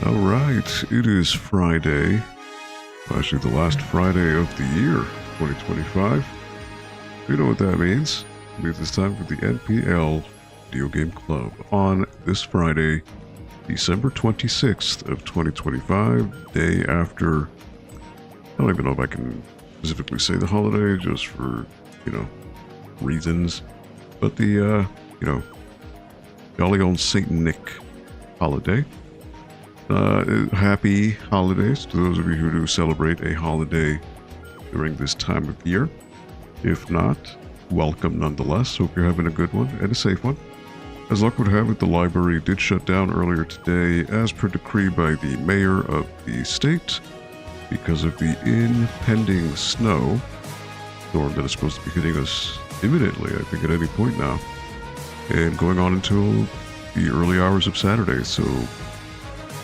Alright, it is Friday. Actually, the last Friday of the year, 2025. You know what that means. It means it's time for the NPL Video Game Club on this Friday, December 26th of 2025, day after, I don't even know if I can specifically say the holiday, just for, reasons, but the, jolly old Saint Nick holiday. Happy holidays to those of you who do celebrate a holiday during this time of year. If not, welcome nonetheless. Hope you're having a good one and a safe one. As luck would have it, the library did shut down earlier today as per decree by the mayor of the state because of the impending snow storm that is supposed to be hitting us imminently, I think at any point now, and going on until the early hours of Saturday. So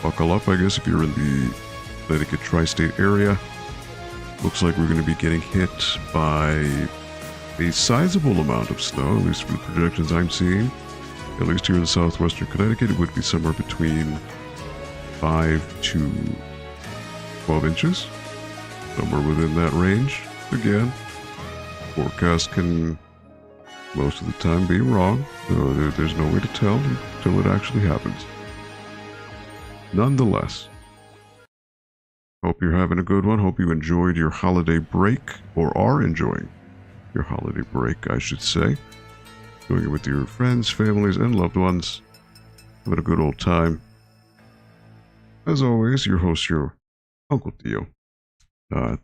buckle up, I guess, if you're in the Connecticut tri-state area. Looks like we're going to be getting hit by a sizable amount of snow, at least from the projections I'm seeing. At least here in southwestern Connecticut, it would be somewhere between 5 to 12 inches. Somewhere within that range. Again, forecast can most of the time be wrong, so there's no way to tell until it actually happens. Nonetheless, hope you're having a good one. Hope you enjoyed your holiday break, or are enjoying your holiday break, I should say. Doing it with your friends, families, and loved ones. Having a good old time. As always, your host, your Uncle Theo.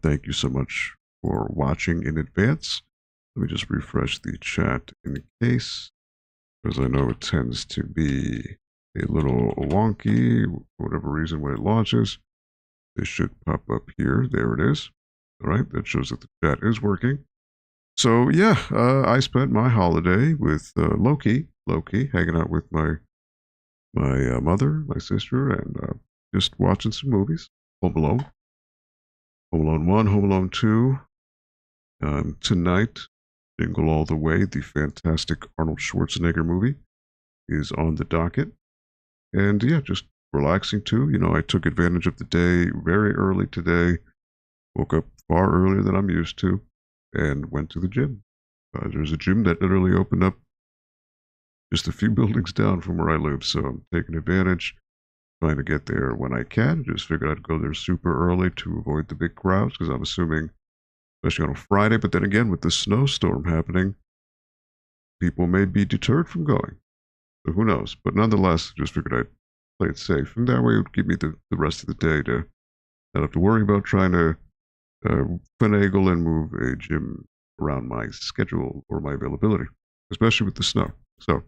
Thank you so much for watching in advance. Let me just refresh the chat in case, because I know it tends to be a little wonky, for whatever reason, when it launches. This should pop up here. There it is. All right, that shows that the chat is working. So yeah, I spent my holiday with Loki, hanging out with my mother, my sister, and just watching some movies. Home Alone 1, Home Alone 2. Tonight, Jingle All the Way, the fantastic Arnold Schwarzenegger movie, is on the docket. And yeah, just relaxing too. I took advantage of the day very early today. Woke up far earlier than I'm used to and went to the gym. There's a gym that literally opened up just a few buildings down from where I live. So I'm taking advantage, trying to get there when I can. Just figured I'd go there super early to avoid the big crowds, because I'm assuming, especially on a Friday, but then again, with the snowstorm happening, people may be deterred from going. So who knows? But nonetheless, just figured I'd play it safe. And that way it would give me the rest of the day to not have to worry about trying to finagle and move a gym around my schedule or my availability, especially with the snow. So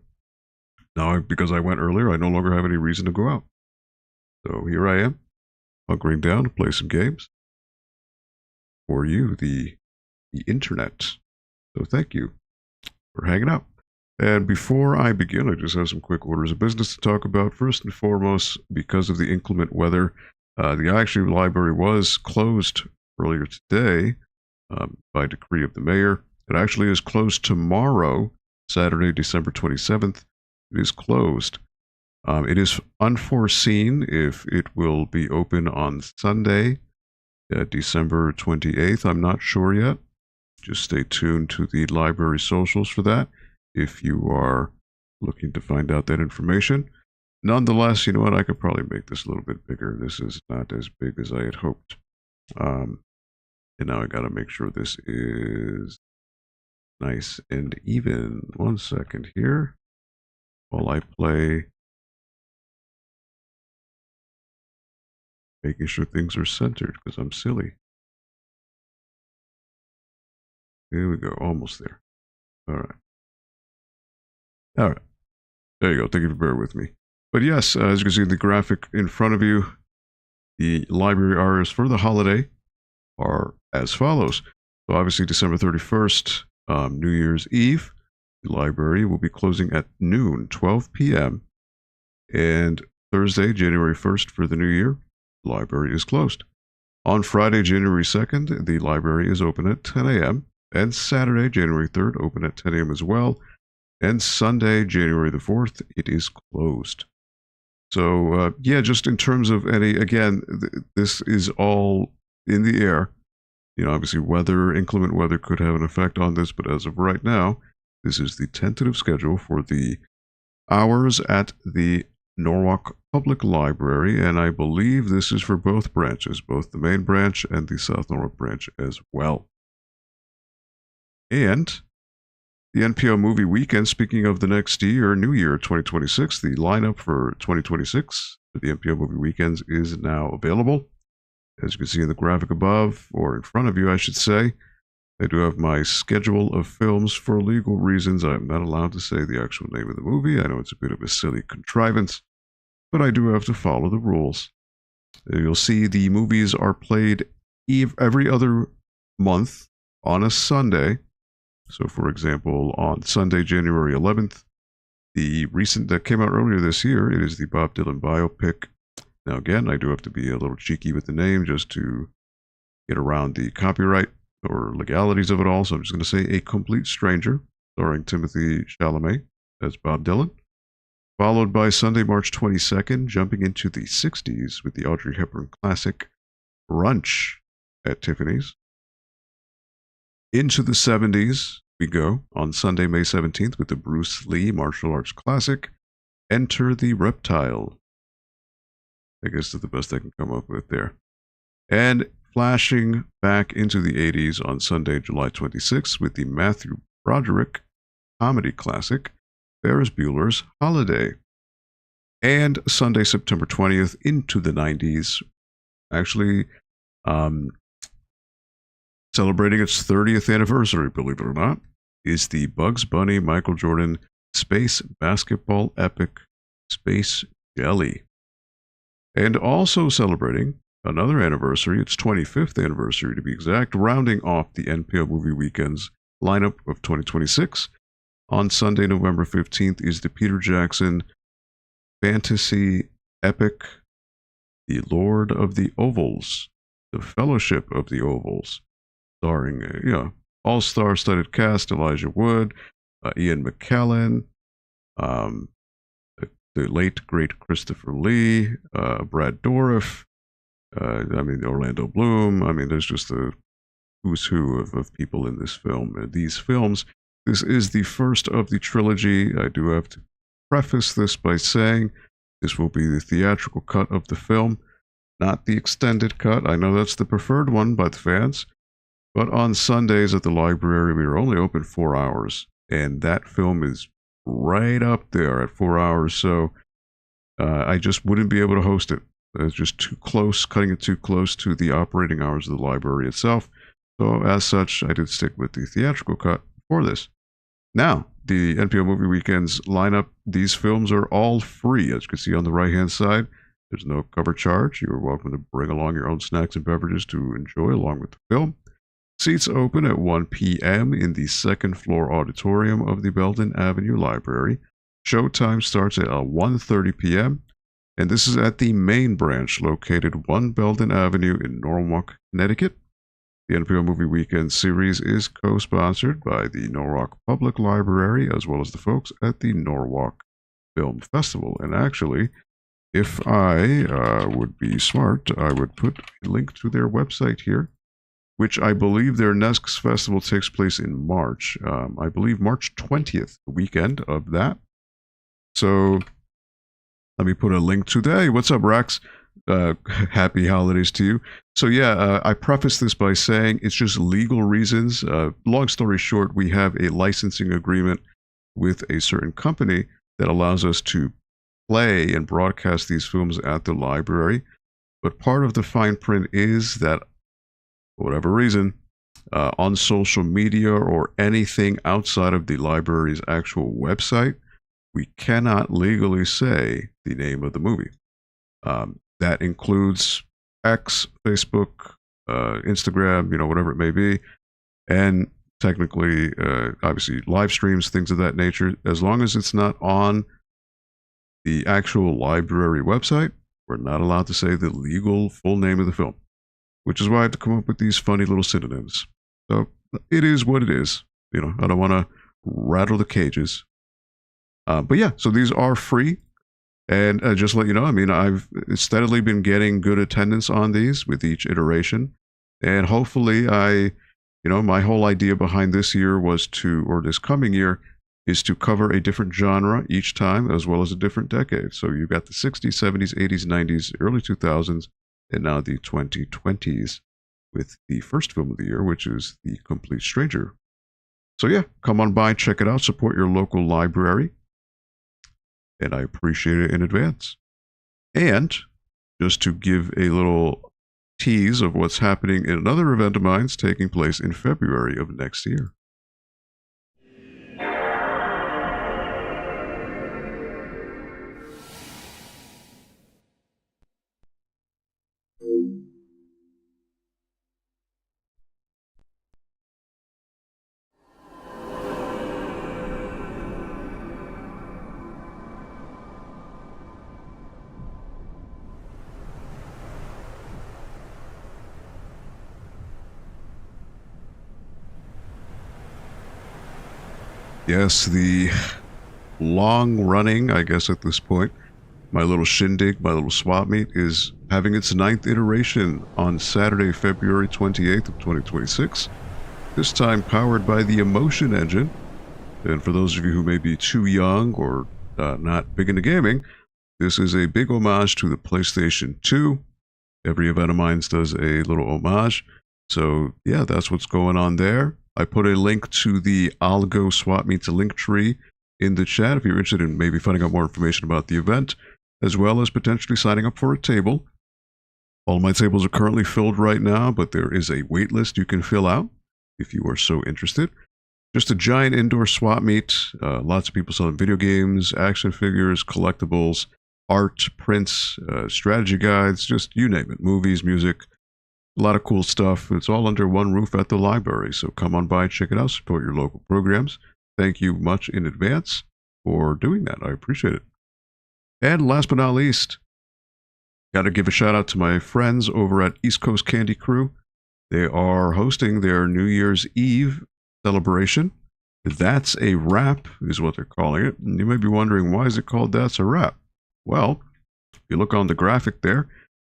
now, because I went earlier, I no longer have any reason to go out. So here I am, hunkering down to play some games for you, the internet. So thank you for hanging out. And before I begin, I just have some quick orders of business to talk about. First and foremost, because of the inclement weather, the library was closed earlier today by decree of the mayor. It actually is closed tomorrow, Saturday, December 27th. It is closed. It is unforeseen if it will be open on Sunday, December 28th. I'm not sure yet. Just stay tuned to the library socials for that if you are looking to find out that information. Nonetheless, you know what? I could probably make this a little bit bigger. This is not as big as I had hoped. And now I got to make sure this is nice and even. 1 second here while I play. Making sure things are centered, because I'm silly. Here we go. Almost there. All right. There you go. Thank you for bearing with me. But yes, as you can see in the graphic in front of you, the library hours for the holiday are as follows. So obviously December 31st, New Year's Eve, the library will be closing at noon, 12 p.m. And Thursday, January 1st for the new year, the library is closed. On Friday, January 2nd, the library is open at 10 a.m. And Saturday, January 3rd, open at 10 a.m. as well. And Sunday, January the 4th, it is closed. So, yeah, just in terms of any, again, this is all in the air. You know, obviously, inclement weather could have an effect on this, but as of right now, this is the tentative schedule for the hours at the Norwalk Public Library, and I believe this is for both branches, both the main branch and the South Norwalk branch as well. And the NPL Movie Weekend, speaking of the next year, New Year 2026, the lineup for 2026 for the NPL Movie Weekends is now available. As you can see in the graphic above, or in front of you, I should say, I do have my schedule of films. For legal reasons, I'm not allowed to say the actual name of the movie. I know it's a bit of a silly contrivance, but I do have to follow the rules. You'll see the movies are played every other month on a Sunday. So, for example, on Sunday, January 11th, the recent that came out earlier this year, it is the Bob Dylan biopic. Now, again, I do have to be a little cheeky with the name just to get around the copyright or legalities of it all. So I'm just going to say A Complete Stranger, starring Timothy Chalamet as Bob Dylan. Followed by Sunday, March 22nd, jumping into the 60s with the Audrey Hepburn classic Brunch at Tiffany's. Into the 70s we go on Sunday, May 17th with the Bruce Lee martial arts classic Enter the Reptile. I guess that's the best I can come up with there. And flashing back into the 80s on Sunday, July 26th with the Matthew Broderick comedy classic Ferris Bueller's Holiday. And Sunday, September 20th into the 90s, actually celebrating its 30th anniversary, believe it or not, is the Bugs Bunny Michael Jordan space basketball epic Space Jelly. And also celebrating another anniversary, its 25th anniversary to be exact, rounding off the NPL Movie Weekends lineup of 2026. On Sunday, November 15th is the Peter Jackson fantasy epic, The Lord of the Ovals, The Fellowship of the Ovals, starring, all-star studded cast, Elijah Wood, Ian McKellen, the late, great Christopher Lee, Brad Dourif, Orlando Bloom. I mean, there's just a who's who of people in this film. These films, this is the first of the trilogy. I do have to preface this by saying this will be the theatrical cut of the film, not the extended cut. I know that's the preferred one by the fans. But on Sundays at the library, we are only open 4 hours. And that film is right up there at 4 hours. So I just wouldn't be able to host it. It's just too close, cutting it too close to the operating hours of the library itself. So as such, I did stick with the theatrical cut for this. Now, the NPL Movie Weekends lineup, these films are all free. As you can see on the right-hand side, there's no cover charge. You're welcome to bring along your own snacks and beverages to enjoy along with the film. Seats open at 1 p.m. in the second floor auditorium of the Belden Avenue Library. Showtime starts at 1:30 p.m. And this is at the main branch located 1 Belden Avenue in Norwalk, Connecticut. The NPL Movie Weekend series is co-sponsored by the Norwalk Public Library as well as the folks at the Norwalk Film Festival. And actually, if I would be smart, I would put a link to their website here, which I believe their next festival takes place in March. I believe March 20th, the weekend of that. So let me put a link to that. Hey, what's up, Rax? Happy holidays to you. So yeah, I preface this by saying it's just legal reasons. Long story short, we have a licensing agreement with a certain company that allows us to play and broadcast these films at the library. But part of the fine print is that, for whatever reason, on social media or anything outside of the library's actual website, we cannot legally say the name of the movie. That includes X, Facebook, Instagram, whatever it may be. And technically, obviously, live streams, things of that nature. As long as it's not on the actual library website, we're not allowed to say the legal full name of the film, which is why I have to come up with these funny little synonyms. So it is what it is. I don't want to rattle the cages. But yeah, so these are free. And just to let you know, I mean, I've steadily been getting good attendance on these with each iteration. And hopefully my whole idea behind this year was or this coming year, is to cover a different genre each time, as well as a different decade. So you've got the 60s, 70s, 80s, 90s, early 2000s, and now the 2020s with the first film of the year, which is The Complete Stranger. So yeah, come on by, check it out, support your local library, and I appreciate it in advance. And just to give a little tease of what's happening in another event of mine taking place in February of next year. Yes, the long-running, I guess at this point, my little shindig, my little swap meet, is having its 9th iteration on Saturday, February 28th of 2026. This time powered by the Emotion Engine. And for those of you who may be too young or not big into gaming, this is a big homage to the PlayStation 2. Every event of mine does a little homage. So yeah, that's what's going on there. I put a link to the Algo Swap Meets link tree in the chat if you're interested in maybe finding out more information about the event, as well as potentially signing up for a table. All my tables are currently filled right now, but there is a wait list you can fill out if you are so interested. Just a giant indoor swap meet. Lots of people selling video games, action figures, collectibles, art, prints, strategy guides, just you name it. Movies, music. A lot of cool stuff. It's all under one roof at the library. So come on by, check it out, support your local programs. Thank you much in advance for doing that. I appreciate it. And last but not least, got to give a shout out to my friends over at East Coast Candy Crew. They are hosting their New Year's Eve celebration. That's a Wrap is what they're calling it. And you may be wondering, why is it called That's a Wrap? Well, if you look on the graphic there,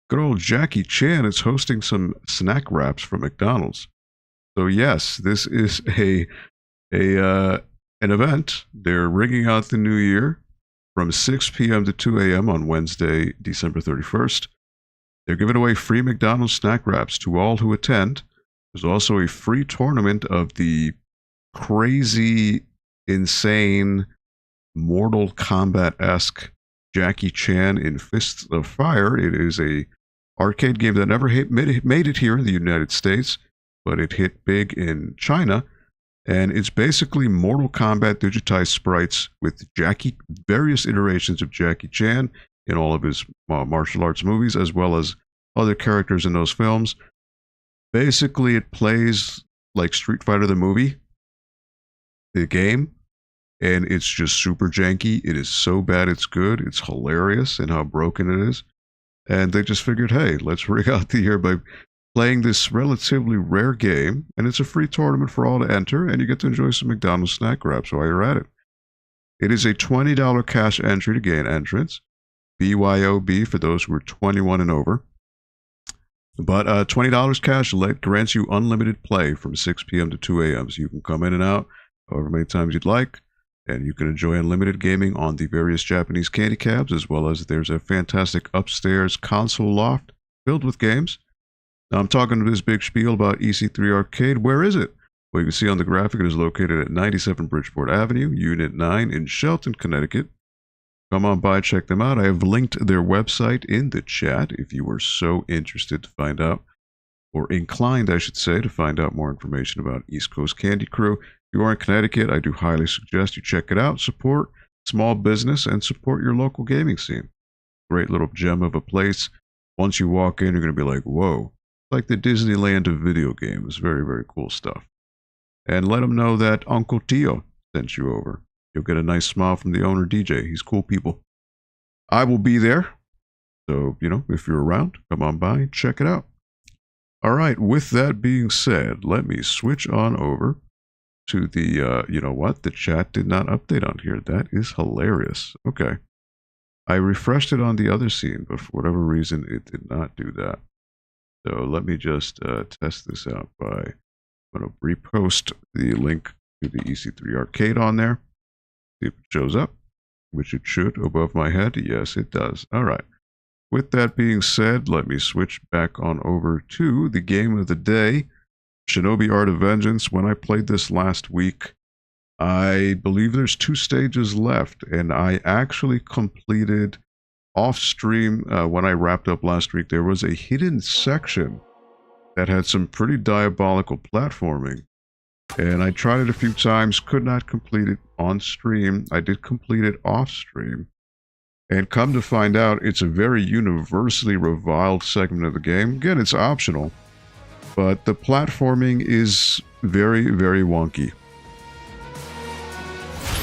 good old Jackie Chan is hosting some snack wraps from McDonald's. So yes, this is an event. They're ringing out the new year from 6 p.m. to 2 a.m. on Wednesday, December 31st. They're giving away free McDonald's snack wraps to all who attend. There's also a free tournament of the crazy, insane, Mortal Kombat-esque Jackie Chan in Fists of Fire. It is a arcade game that never made it here in the United States, but it hit big in China. And it's basically Mortal Kombat digitized sprites with various iterations of Jackie Chan in all of his martial arts movies, as well as other characters in those films. Basically, it plays like Street Fighter the movie, the game, and it's just super janky. It is so bad it's good. It's hilarious in how broken it is. And they just figured, hey, let's ring out the year by playing this relatively rare game, and it's a free tournament for all to enter, and you get to enjoy some McDonald's snack wraps while you're at it. It is a $20 cash entry to gain entrance, BYOB for those who are 21 and over. But $20 cash grants you unlimited play from 6 p.m. to 2 a.m. So you can come in and out however many times you'd like, and you can enjoy unlimited gaming on the various Japanese candy cabs, as well as there's a fantastic upstairs console loft filled with games. Now I'm talking to this big spiel about EC3 Arcade. Where is it? Well, you can see on the graphic it is located at 97 Bridgeport Avenue, Unit 9 in Shelton, Connecticut. Come on by, check them out. I have linked their website in the chat if you are so interested to find out, or inclined, I should say, to find out more information about East Coast Candy Crew. If you are in Connecticut, I do highly suggest you check it out. Support small business and support your local gaming scene. Great little gem of a place. Once you walk in, you're going to be like, whoa. Like the Disneyland of video games. Very, very cool stuff. And let them know that Uncle Tio sent you over. You'll get a nice smile from the owner, DJ. He's cool people. I will be there. So, if you're around, come on by and check it out. All right, with that being said, let me switch on over to the, you know what? The chat did not update on here. That is hilarious. Okay. I refreshed it on the other scene, but for whatever reason, it did not do that. So let me just test this out by, I'm going to repost the link to the EC3 arcade on there. See if it shows up, which it should above my head. Yes, it does. All right. With that being said, let me switch back on over to the game of the day, Shinobi Art of Vengeance. When I played this last week, I believe there's 2 stages left, and I actually completed off-stream. When I wrapped up last week, there was a hidden section that had some pretty diabolical platforming, and I tried it a few times, could not complete it on stream. I did complete it off-stream, and come to find out, it's a very universally reviled segment of the game. Again, it's optional, but the platforming is very, very wonky.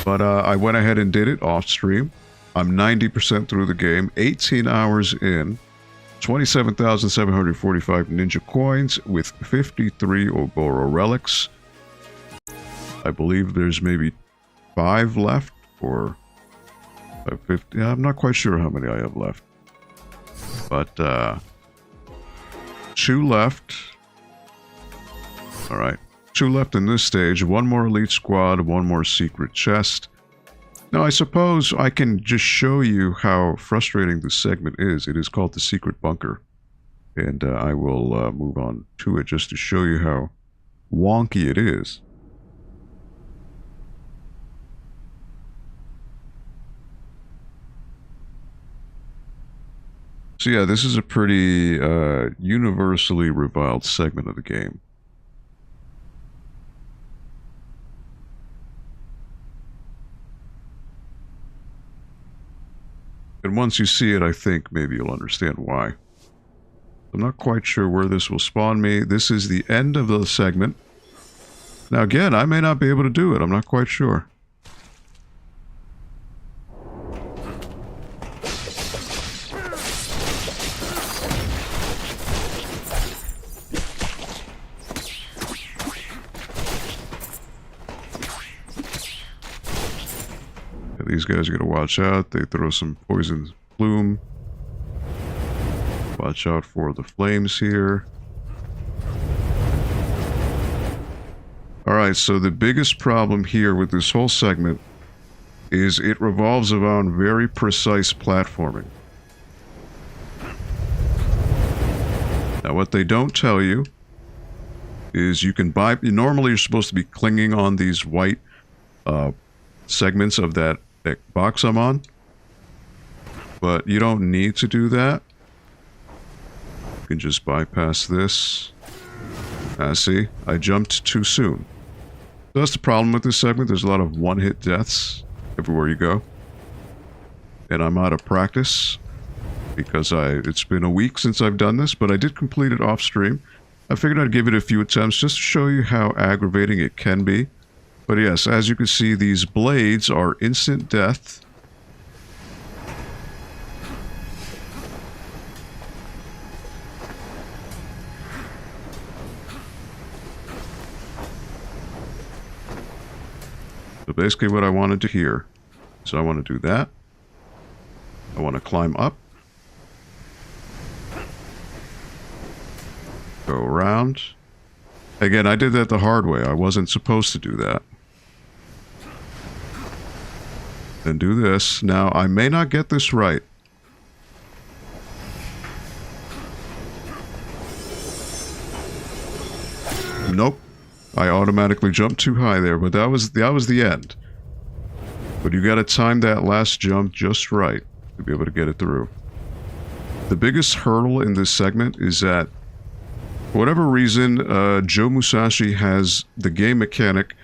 But I went ahead and did it off stream. I'm 90% through the game, 18 hours in, 27,745 ninja coins with 53 Oboro relics. I believe there's maybe 5 left, or 50. I'm not quite sure how many I have left. But 2 left. All right. 2 left in this stage, 1 more elite squad, 1 more secret chest. Now, I suppose I can just show you how frustrating this segment is. It is called the secret bunker. And I will move on to it just to show you how wonky it is. So yeah, this is a pretty universally reviled segment of the game. And once you see it, I think maybe you'll understand why. I'm not quite sure where this will spawn me. This is the end of the segment. Now again, I may not be able to do it. I'm not quite sure. These guys are going to watch out. They throw some poison plume. Watch out for the flames here. Alright, so the biggest problem here with this whole segment is it revolves around very precise platforming. Now what they don't tell you is you can buy... Normally you're supposed to be clinging on these white segments of that box I'm on, but you don't need to do that. You can just bypass this. See, I jumped too soon. So that's the problem with this segment. There's a lot of one-hit deaths everywhere you go, and I'm out of practice because it's been a week since I've done this, but I did complete it off stream. I figured I'd give it a few attempts just to show you how aggravating it can be. But yes, as you can see, these blades are instant death. So basically what I want to do here, so I want to do that. I want to climb up. Go around. Again, I did that the hard way. I wasn't supposed to do that. Then do this. Now, I may not get this right. Nope. I automatically jumped too high there, but that was the end. But you gotta time that last jump just right to be able to get it through. The biggest hurdle in this segment is that, for whatever reason, Joe Musashi has the game mechanic.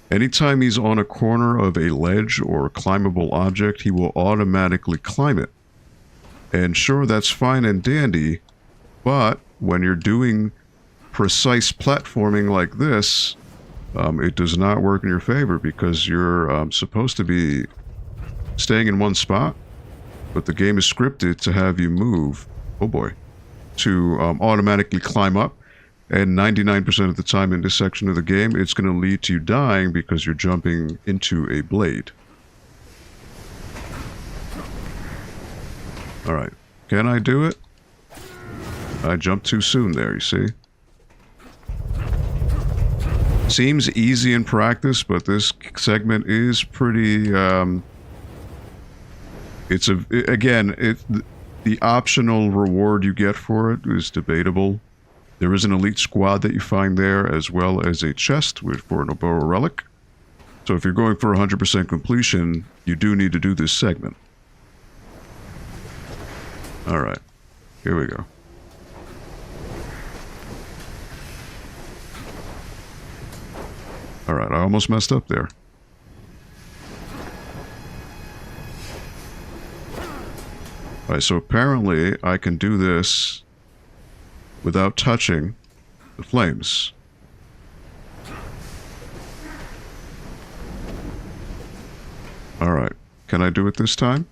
Anytime he's on a corner of a ledge or a climbable object, he will automatically climb it. And sure, that's fine and dandy, but when you're doing precise platforming like this, it does not work in your favor because you're supposed to be staying in one spot, but the game is scripted to have you move, oh boy, to automatically climb up. And 99% of the time in this section of the game, it's going to lead to you dying because you're jumping into a blade. Alright. Can I do it? I jumped too soon there, you see? Seems easy in practice, but this segment is pretty, the optional reward you get for it is debatable. There is an elite squad that you find there, as well as a chest for an Oboro relic. So if you're going for 100% completion, you do need to do this segment. Alright, here we go. Alright, I almost messed up there. Alright, so apparently I can do this without touching the flames. Alright, can I do it this time?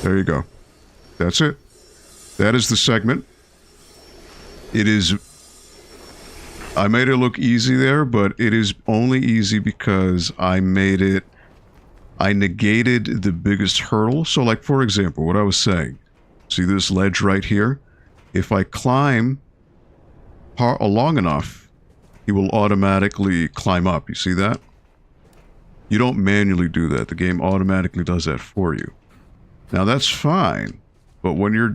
There you go. That's it. That is the segment. It is... I made it look easy there, but it is only easy because I negated the biggest hurdle. So, like, for example, what I was saying. See this ledge right here? If I climb long enough, he will automatically climb up. You see that? You don't manually do that. The game automatically does that for you. Now, that's fine. But when you're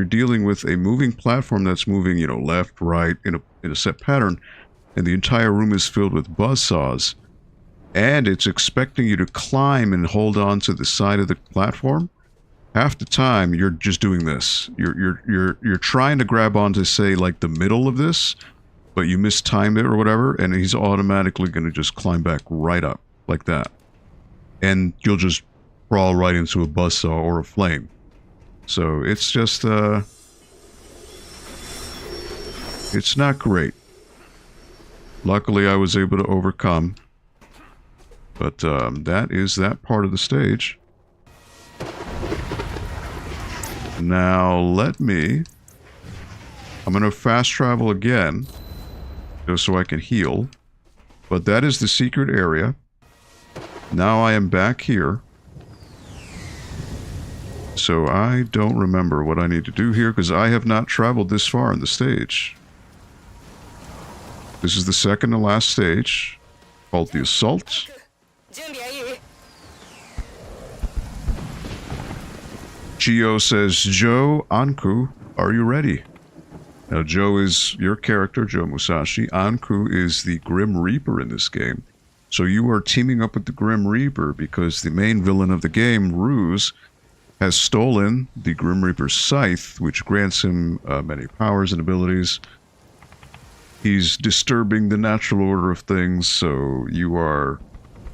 dealing with a moving platform that's moving, you know, left, right, in a set pattern, and the entire room is filled with buzzsaws, and it's expecting you to climb and hold on to the side of the platform, half the time you're just doing this. You're trying to grab onto, say, like the middle of this, but you mistimed it or whatever, and he's automatically going to just climb back right up like that, and you'll just crawl right into a buzzsaw or a flame. So it's just, it's not great. Luckily, I was able to overcome. But that is that part of the stage. Now, I'm going to fast travel again, just so I can heal. But that is the secret area. Now I am back here. So I don't remember what I need to do here, because I have not traveled this far in the stage. This is the second to last stage, called the Assault. Gio says, Joe, Ankou, are you ready? Now, Joe is your character, Joe Musashi. Ankou is the Grim Reaper in this game. So you are teaming up with the Grim Reaper because the main villain of the game, Ruse, has stolen the Grim Reaper's scythe, which grants him many powers and abilities. He's disturbing the natural order of things, so you are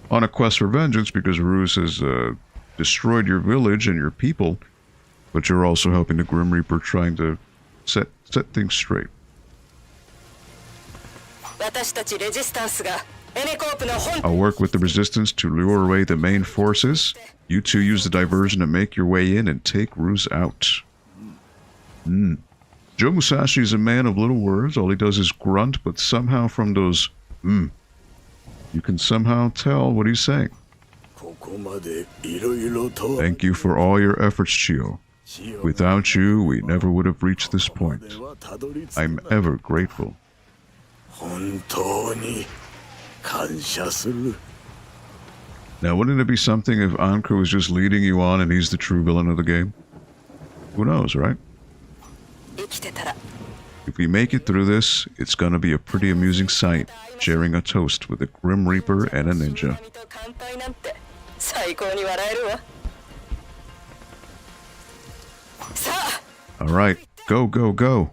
on a quest for vengeance because Ruse has destroyed your village and your people, but you're also helping the Grim Reaper trying to set things straight. I'll work with the resistance to lure away the main forces. You two use the diversion to make your way in and take Ruse out. Joe Musashi is a man of little words. All he does is grunt, but somehow from those you can somehow tell what he's saying. Thank you for all your efforts, Chio. Without you, we never would have reached this point. I'm ever grateful. Now, wouldn't it be something if Ankou was just leading you on and he's the true villain of the game? Who knows, right? If we make it through this, it's gonna be a pretty amusing sight, sharing a toast with a Grim Reaper and a ninja. Alright, go, go, go.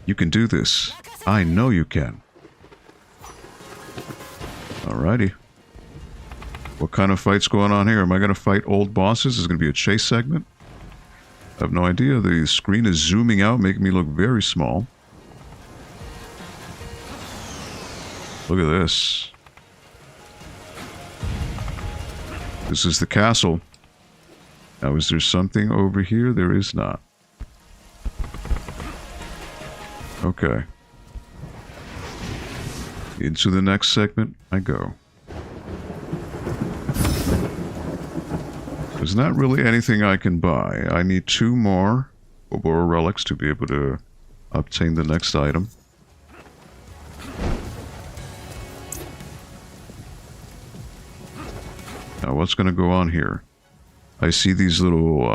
You can do this. I know you can. Alrighty. What kind of fight's going on here? Am I going to fight old bosses? Is it going to be a chase segment? I have no idea. The screen is zooming out, making me look very small. Look at this. This is the castle. Now, is there something over here? There is not. Okay. Into the next segment I go. There's not really anything I can buy. I need 2 more Oboro relics to be able to obtain the next item. Now what's going to go on here? I see these little,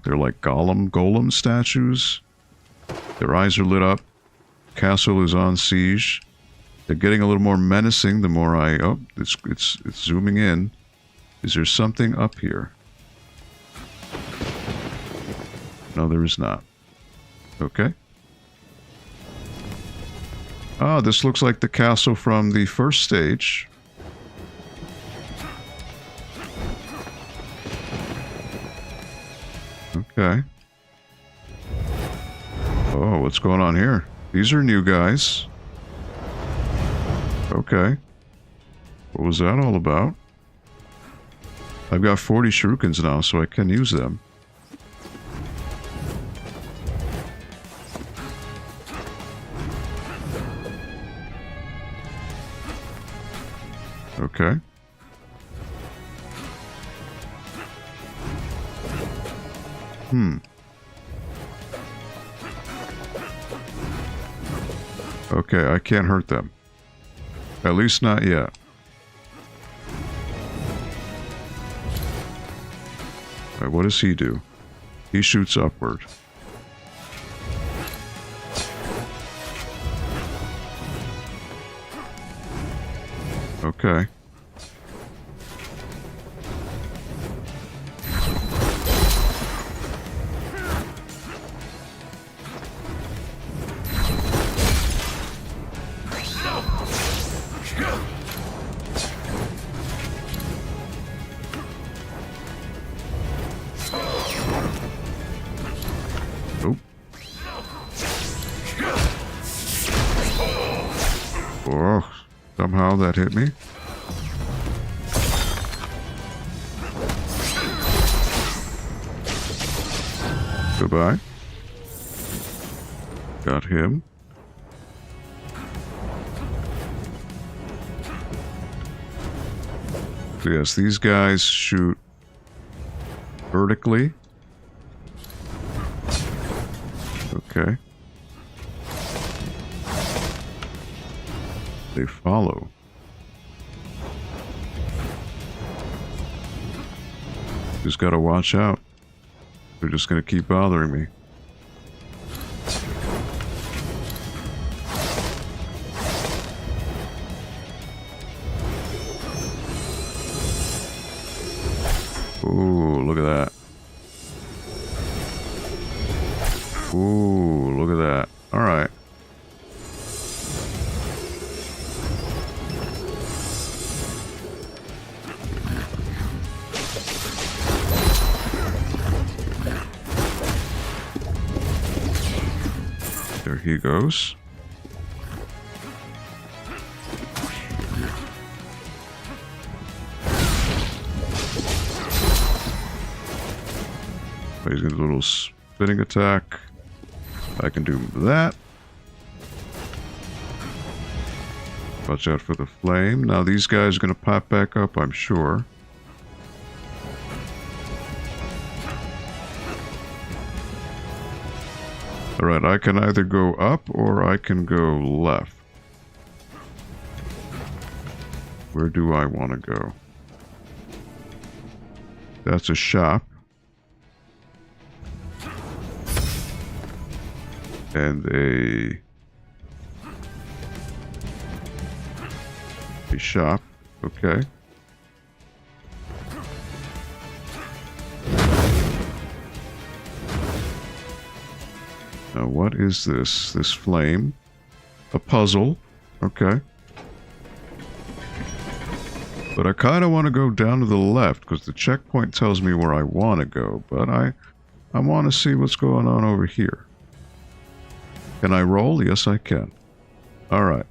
they're like golem statues. Their eyes are lit up. Castle is on siege. They're getting a little more menacing the more I... Oh, it's zooming in. Is there something up here? No, there is not. Okay. Ah, this looks like the castle from the first stage. Okay. Oh, what's going on here? These are new guys. Okay. What was that all about? I've got 40 shurikens now, so I can use them. Okay. Okay, I can't hurt them. At least not yet. Alright, what does he do? He shoots upward. Okay. Nope. Oh, somehow that hit me. Goodbye. Got him. So yes, these guys shoot vertically. Okay. They follow. Just gotta watch out. They're just gonna keep bothering me. Ooh, look at that. Ooh, look at that. Alright. There he goes. He's got a little spinning attack. I can do that. Watch out for the flame. Now these guys are going to pop back up, I'm sure. Alright, I can either go up or I can go left. Where do I want to go? That's a shop. And a shop. Okay. Now what is this? This flame? A puzzle. Okay. But I kind of want to go down to the left because the checkpoint tells me where I want to go. But I want to see what's going on over here. Can I roll? Yes, I can. Alright.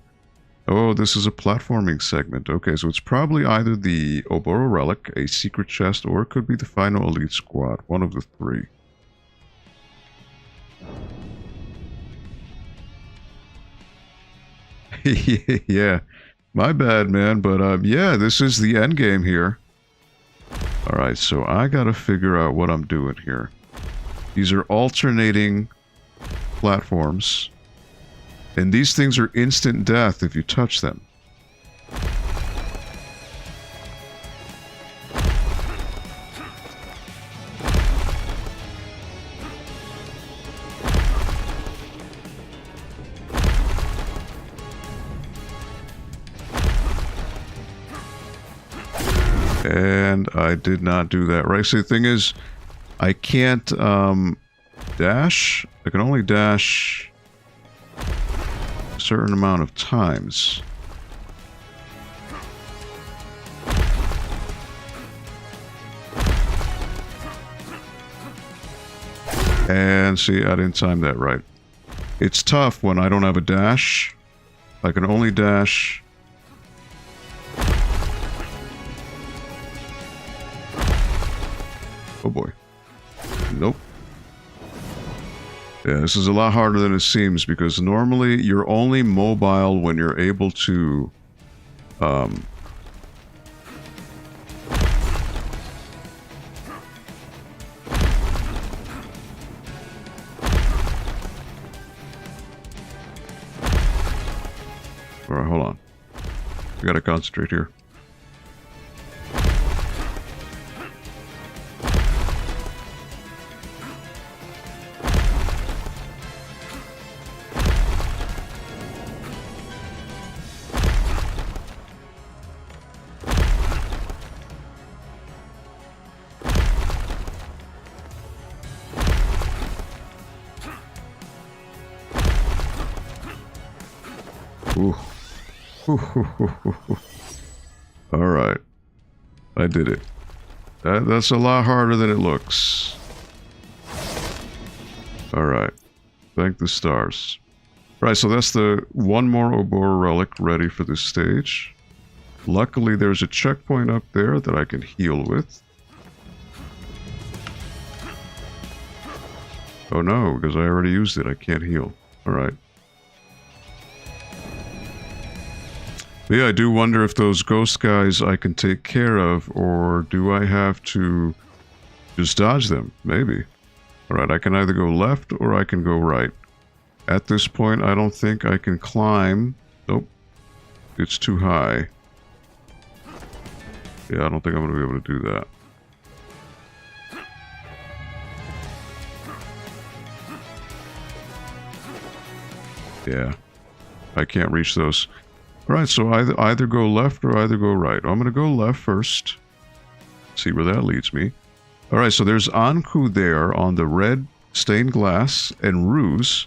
Oh, this is a platforming segment. Okay, so it's probably either the Oboro Relic, a secret chest, or it could be the final elite squad. One of the three. Yeah, My bad, man, but yeah, this is the end game here. Alright, so I gotta figure out what I'm doing here. These are alternating platforms. And these things are instant death if you touch them. And I did not do that right. So the thing is, I can't dash. I can only dash a certain amount of times. And see, I didn't time that right. It's tough when I don't have a dash. I can only dash. Oh boy. Nope. Yeah, this is a lot harder than it seems because normally you're only mobile when you're able to Alright, hold on. We gotta concentrate here. Alright. I did it. That's a lot harder than it looks. Alright. Thank the stars. Right, so that's the one more Obora relic ready for this stage. Luckily, there's a checkpoint up there that I can heal with. Oh no, because I already used it. I can't heal. Alright. But yeah, I do wonder if those ghost guys I can take care of, or do I have to just dodge them? Maybe. Alright, I can either go left or I can go right. At this point, I don't think I can climb. Nope. It's too high. Yeah, I don't think I'm going to be able to do that. Yeah. I can't reach those. Alright, so either go left or either go right. I'm going to go left first. See where that leads me. Alright, so there's Ankou there on the red stained glass, and Ruse.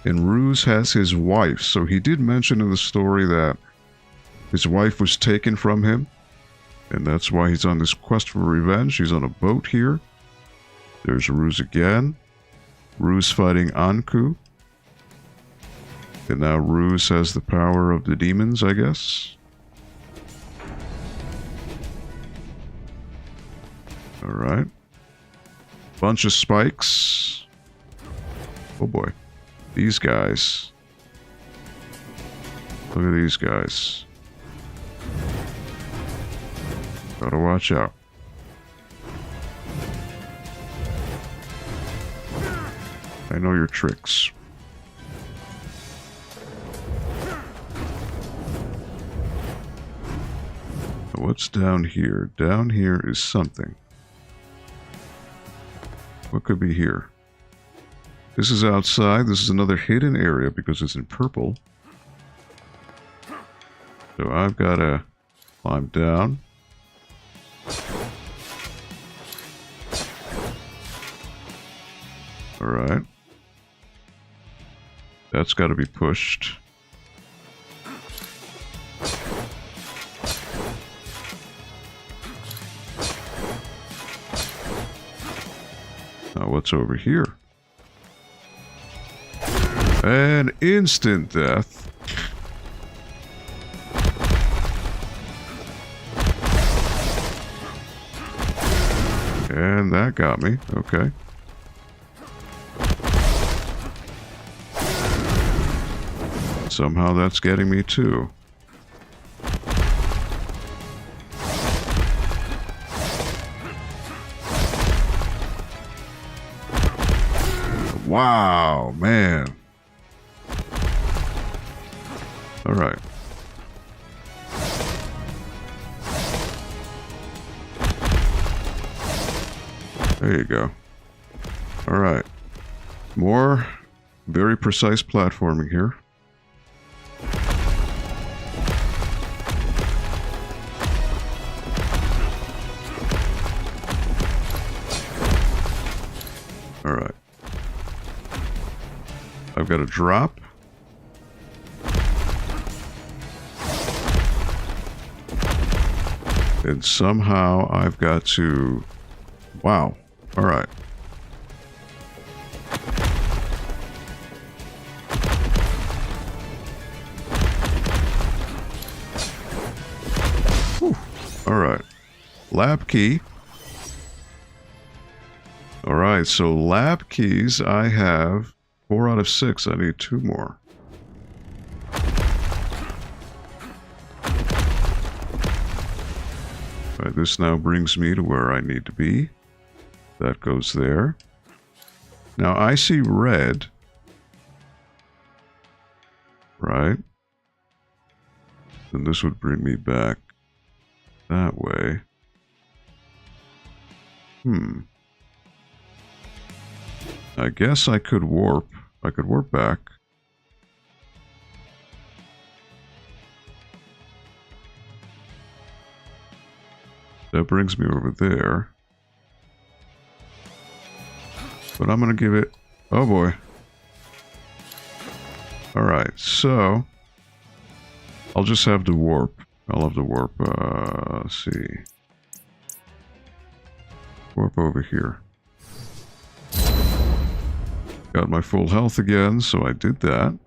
And Ruse has his wife. So he did mention in the story that his wife was taken from him. And that's why he's on this quest for revenge. He's on a boat here. There's Ruse again. Ruse fighting Ankou. And now Ruse has the power of the demons, I guess. Alright. Bunch of spikes. Oh boy. These guys. Look at these guys. Gotta watch out. I know your tricks. What's down here? Down here is something. What could be here? This is outside. This is another hidden area because it's in purple. So I've got to climb down. Alright. That's got to be pushed. Now what's over here? An instant death. And that got me. Okay. Somehow that's getting me too. Wow, man. All right. There you go. All right. More very precise platforming here. All right. I've got a drop. And somehow I've got to... Wow. All right. Whew. All right. Lab key. All right, so lab keys, I have 4 out of 6. I need 2 more. All right, this now brings me to where I need to be. That goes there. Now I see red. Right? Then this would bring me back that way. I guess I could warp. I could warp back. That brings me over there. But I'm going to give it... Oh boy. Alright, so... I'll just have to warp. I'll have to warp, let's see. Warp over here. Got my full health again, so I did that.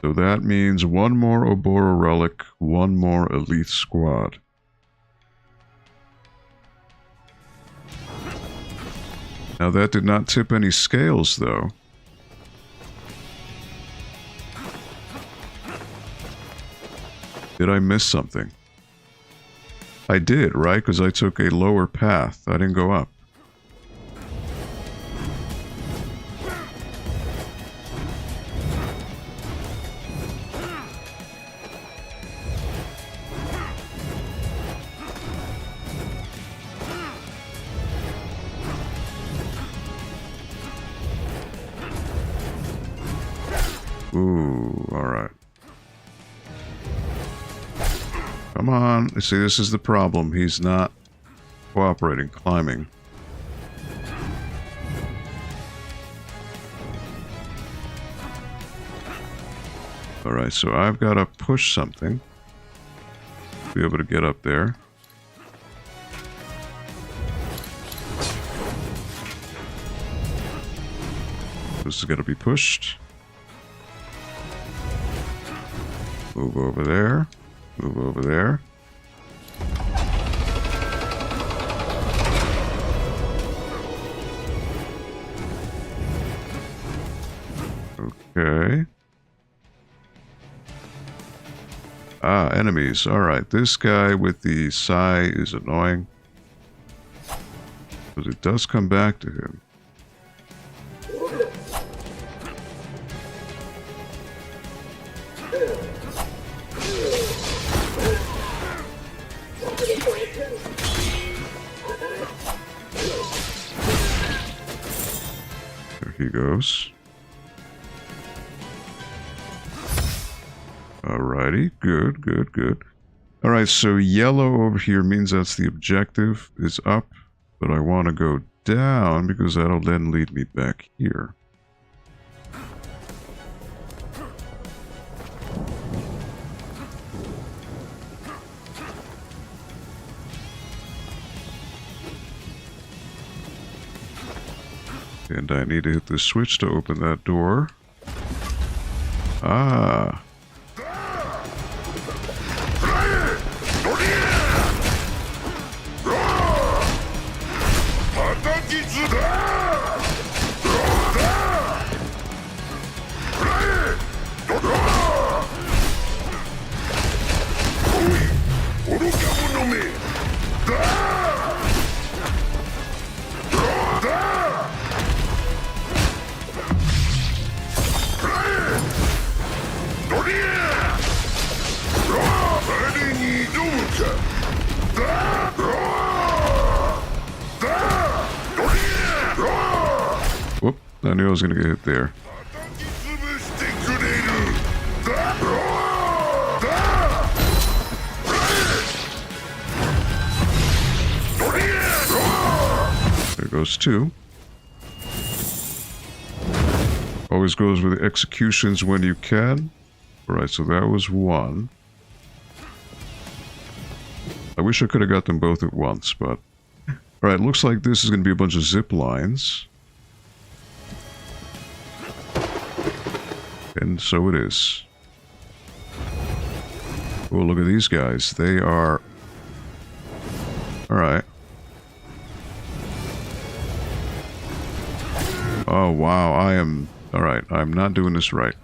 So that means 1 more Oboro relic, 1 more elite squad. Now that did not tip any scales, though. Did I miss something? I did, right? Because I took a lower path. I didn't go up. Ooh, alright. Come on. See, this is the problem. He's not cooperating, climbing. Alright, so I've got to push something to be able to get up there. This is going to be pushed. Move over there. Move over there. Okay. Ah, enemies. Alright, this guy with the sigh is annoying. But it does come back to him. He goes. Alrighty, good, good, good. Alright, so yellow over here means that's the objective is up, but I want to go down because that'll then lead me back here. And I need to hit the switch to open that door. Ah. I knew I was gonna get hit there. There goes 2. Always goes with the executions when you can. Alright, so that was 1. I wish I could have got them both at once, but... Alright, looks like this is going to be a bunch of zip lines. And so it is. Oh, look at these guys. They are... Alright. Oh, wow. I am... Alright, I'm not doing this right.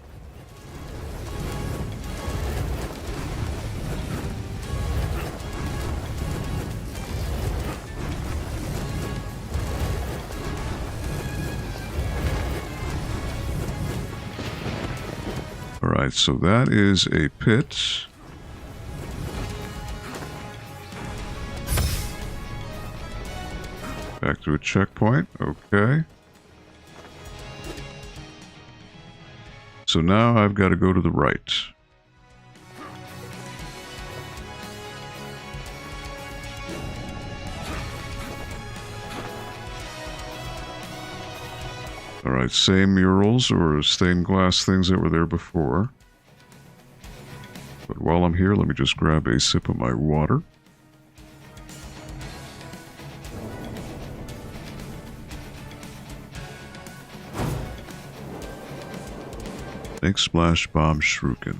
Alright, so that is a pit. Back to a checkpoint. Okay. So now I've got to go to the right. Alright, same murals or stained glass things that were there before. But while I'm here, let me just grab a sip of my water. Ink Splash Bomb Shuriken.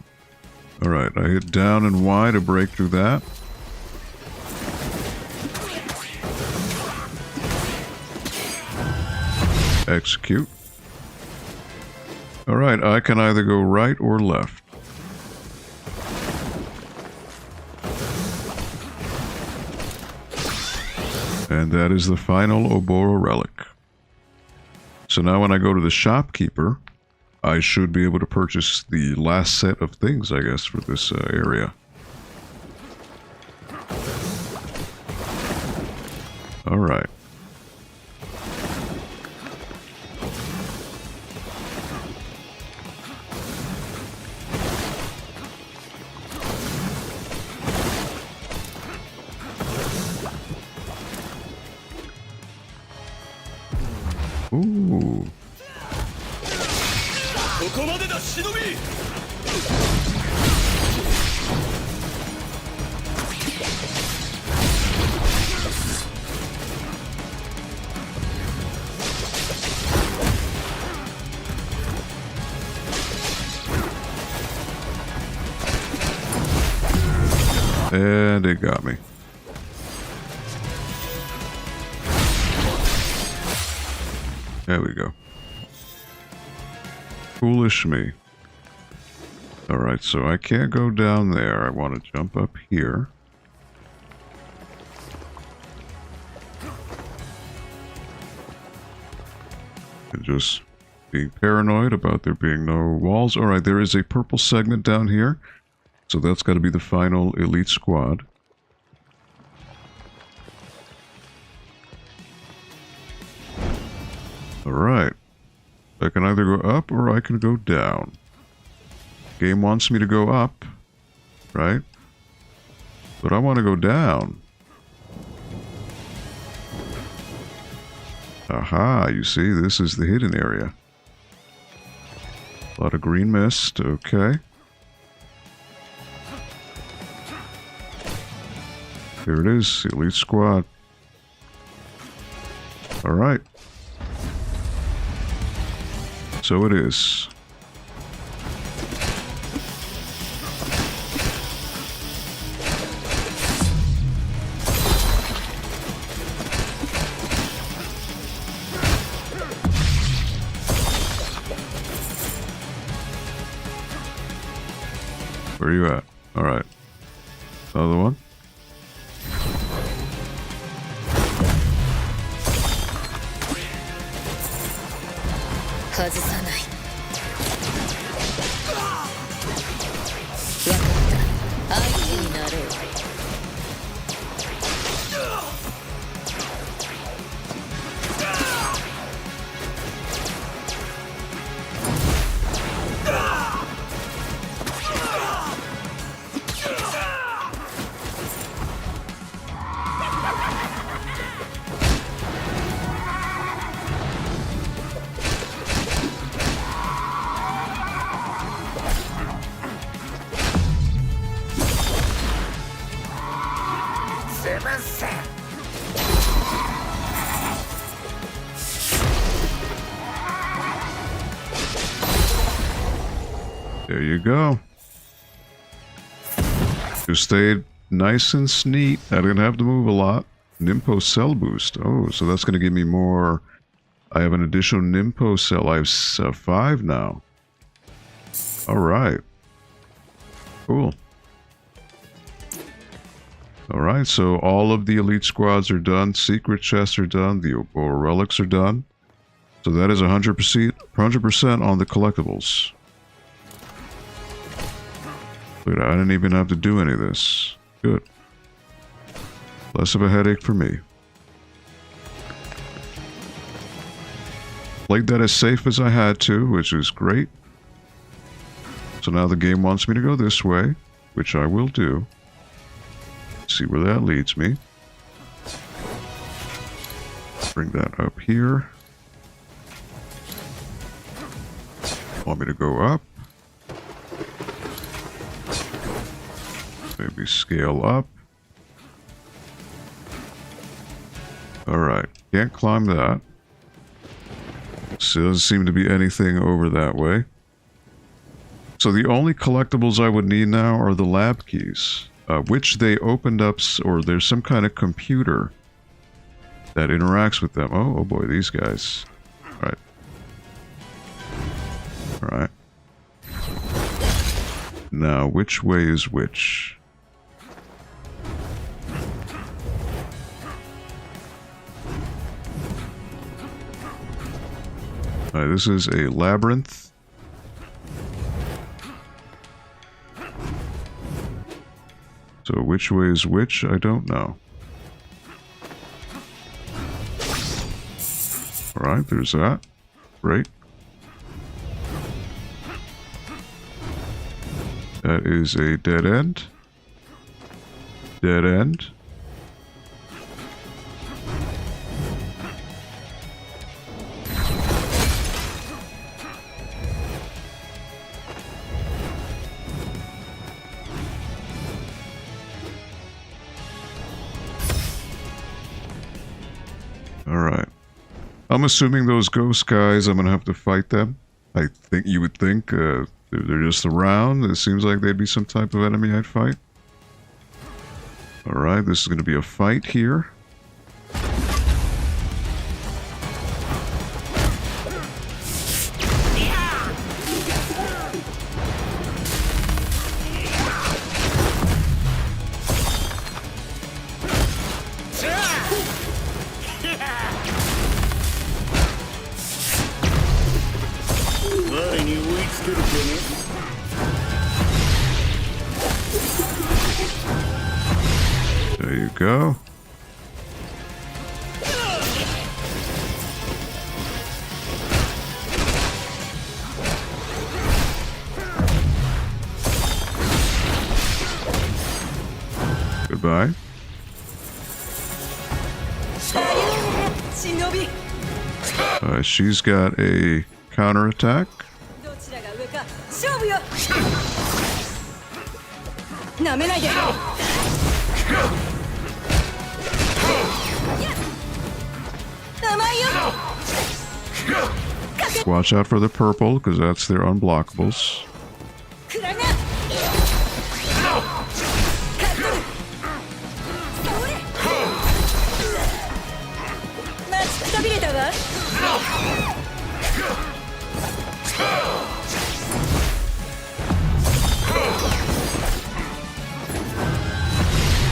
Alright, I hit down and Y to break through that. Execute. Alright, I can either go right or left. And that is the final Oboro relic. So now when I go to the shopkeeper, I should be able to purchase the last set of things, I guess, for this area. Alright. Ooh. And it got me. There we go. Foolish me. Alright, so I can't go down there. I want to jump up here. And just being paranoid about there being no walls. Alright, there is a purple segment down here. So that's got to be the final elite squad. Alright. I can either go up or I can go down. Game wants me to go up, right? But I want to go down. Aha, you see, this is the hidden area. A lot of green mist, okay. Here it is, the elite squad. Alright. So it is. Where are you at? Alright. Another one? There you go. Just stayed nice and neat. I didn't have to move a lot. Nimpo cell boost. Oh, so that's going to give me more. I have an additional Nimpo cell. I have 5 now. Alright. Cool. Alright, so all of the elite squads are done. Secret chests are done. The Obora relics are done. So that is 100% on the collectibles. Wait, I didn't even have to do any of this. Good. Less of a headache for me. Played that as safe as I had to, which is great. So now the game wants me to go this way, which I will do. See where that leads me. Bring that up here. Want me to go up? Maybe scale up. Alright, can't climb that. So doesn't seem to be anything over that way. So the only collectibles I would need now are the lab keys, which they opened up, or there's some kind of computer that interacts with them. Oh boy, these guys. Alright. Alright. Now, which way is which? Alright, this is a labyrinth. So which way is which? I don't know. Alright, there's that. Great. That is a dead end. Dead end. Alright. I'm assuming those ghost guys, I'm going to have to fight them. I think you would think they're just around. It seems like they'd be some type of enemy I'd fight. Alright, this is going to be a fight here. There you go. Goodbye. She's got a counterattack. Watch out for the purple, because that's their unblockables.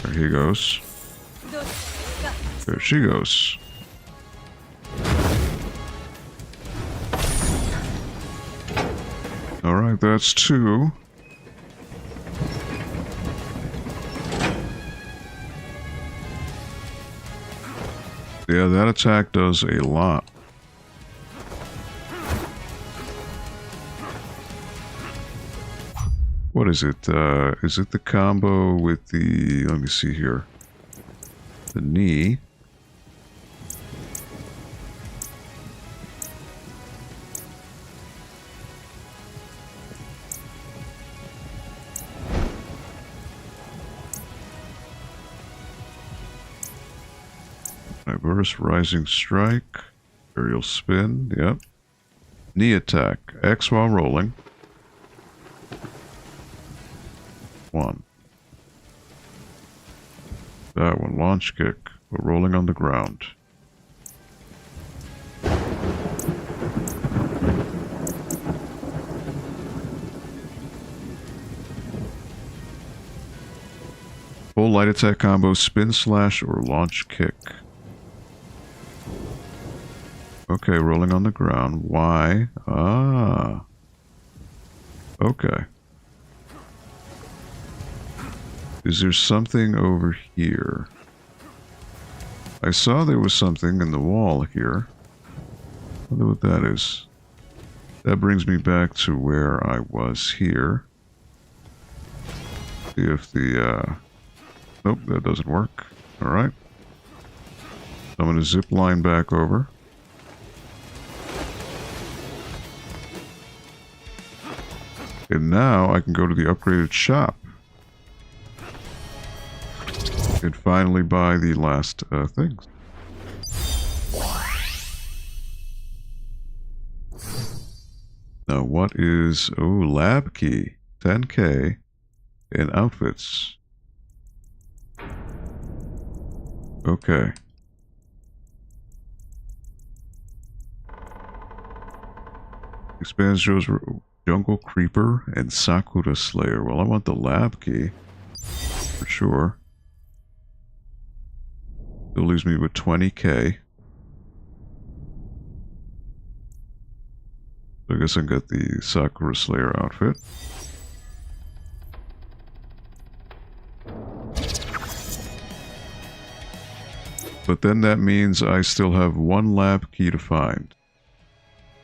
There he goes. There she goes. Alright, that's 2. Yeah, that attack does a lot. What is it? Is it the combo with the... Let me see here. The knee. Burst, rising strike, aerial spin, yep. Knee attack, X while rolling. One. That one. Launch kick. We're rolling on the ground. Full light attack combo, spin slash, or launch kick. Okay, rolling on the ground. Why? Ah. Okay. Is there something over here? I saw there was something in the wall here. I wonder what that is. That brings me back to where I was here. See if the, nope, that doesn't work. Alright. I'm going to zip line back over. And now I can go to the upgraded shop. And finally buy the last things. Now what is... Oh, lab key. 10k. And outfits. Okay. Expands Joe's Jungle Creeper and Sakura Slayer. Well, I want the lab key. For sure. Still leaves me with 20k. So I guess I can get the Sakura Slayer outfit. But then that means I still have one lab key to find.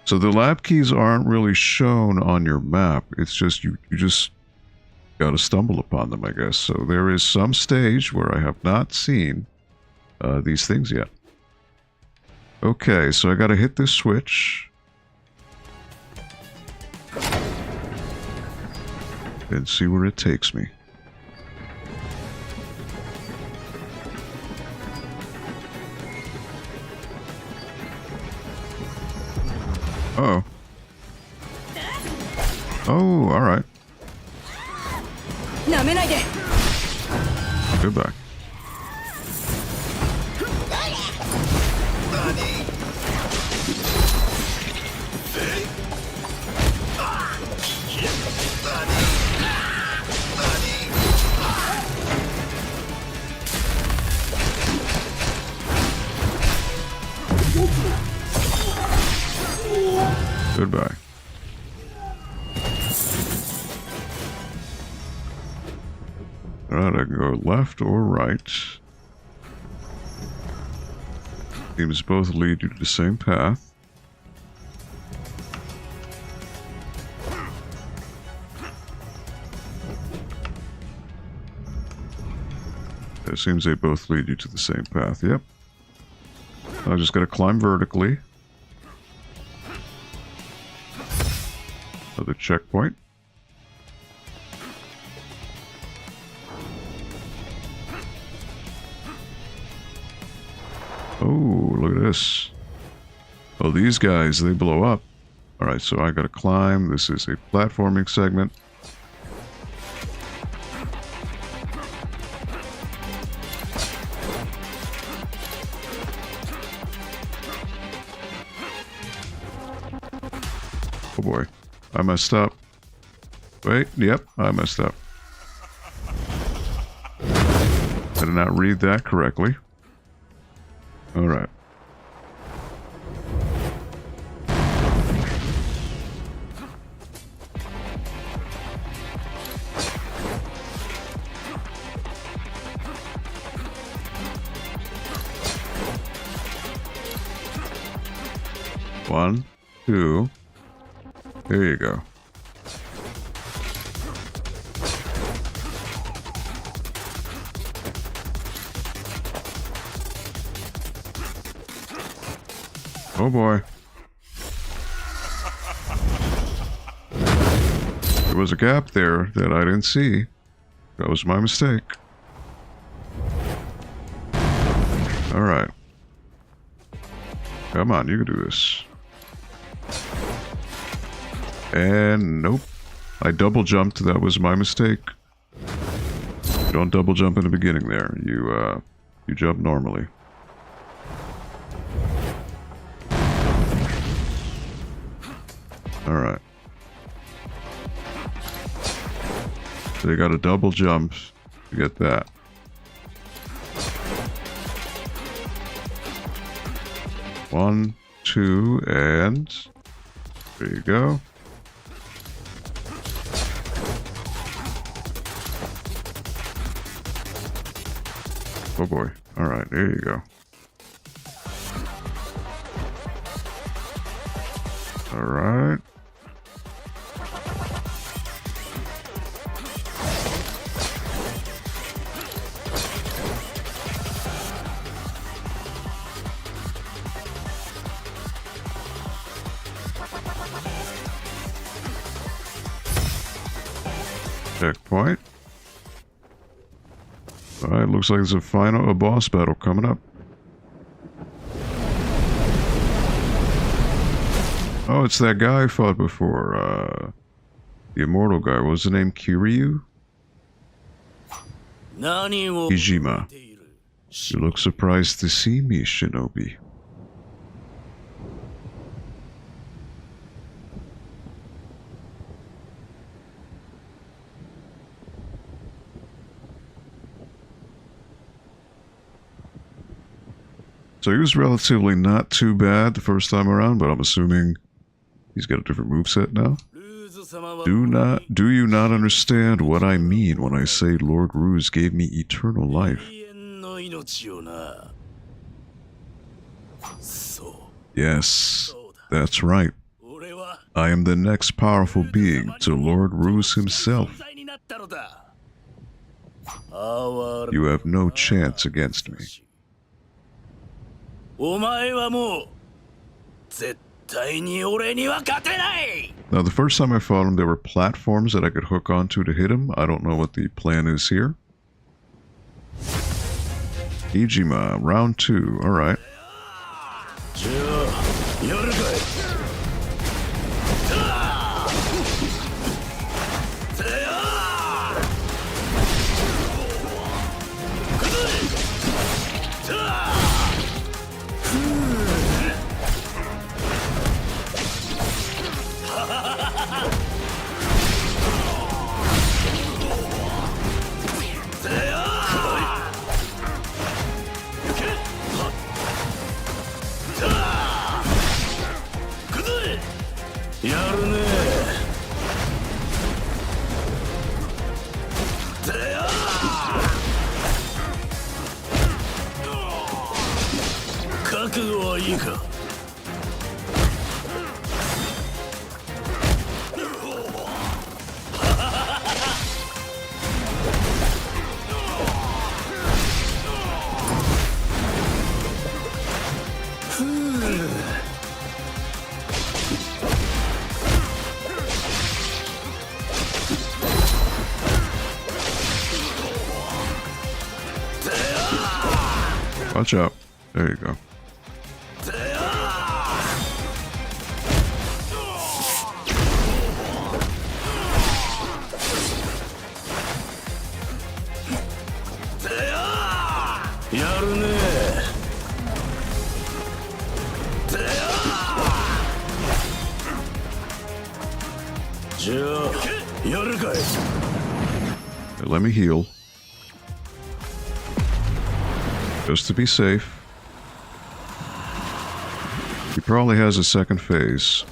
So the lab keys aren't really shown on your map. It's just you just gotta stumble upon them, I guess. So there is some stage where I have not seen these things yet. Okay, so I gotta hit this switch. And see where it takes me. Uh-oh. Oh, alright. Goodbye. Goodbye. Alright, I can go left or right. Seems both lead you to the same path. It seems they both lead you to the same path, yep. I just gotta climb vertically. Another checkpoint. Oh, look at this. Oh, these guys, they blow up. Alright, so I gotta climb. This is a platforming segment. Oh boy. I messed up. Wait, yep, I messed up. I did not read that correctly. Alright. One, two. There you go. Oh boy. There was a gap there that I didn't see. That was my mistake. Alright. Come on, you can do this. And nope. I double jumped. That was my mistake. You don't double jump in the beginning there. You jump normally. Alright. So you got a double jump to get that. One, two, and there you go. Oh boy. Alright, there you go. Alright. Checkpoint. Alright, looks like there's a boss battle coming up. Oh, it's that guy I fought before, the immortal guy. What was the name? Kiryu? Kijima. You look surprised to see me, Shinobi. So he was relatively not too bad the first time around, but I'm assuming he's got a different moveset now. Do you not understand what I mean when I say Lord Ruse gave me eternal life? Yes, that's right. I am the next powerful being to Lord Ruse himself. You have no chance against me. Now, the first time I fought him, there were platforms that I could hook onto to hit him. I don't know what the plan is here. Kijima, round 2. Alright. Watch out. There you go. Let me heal. Just to be safe. He probably has a second phase.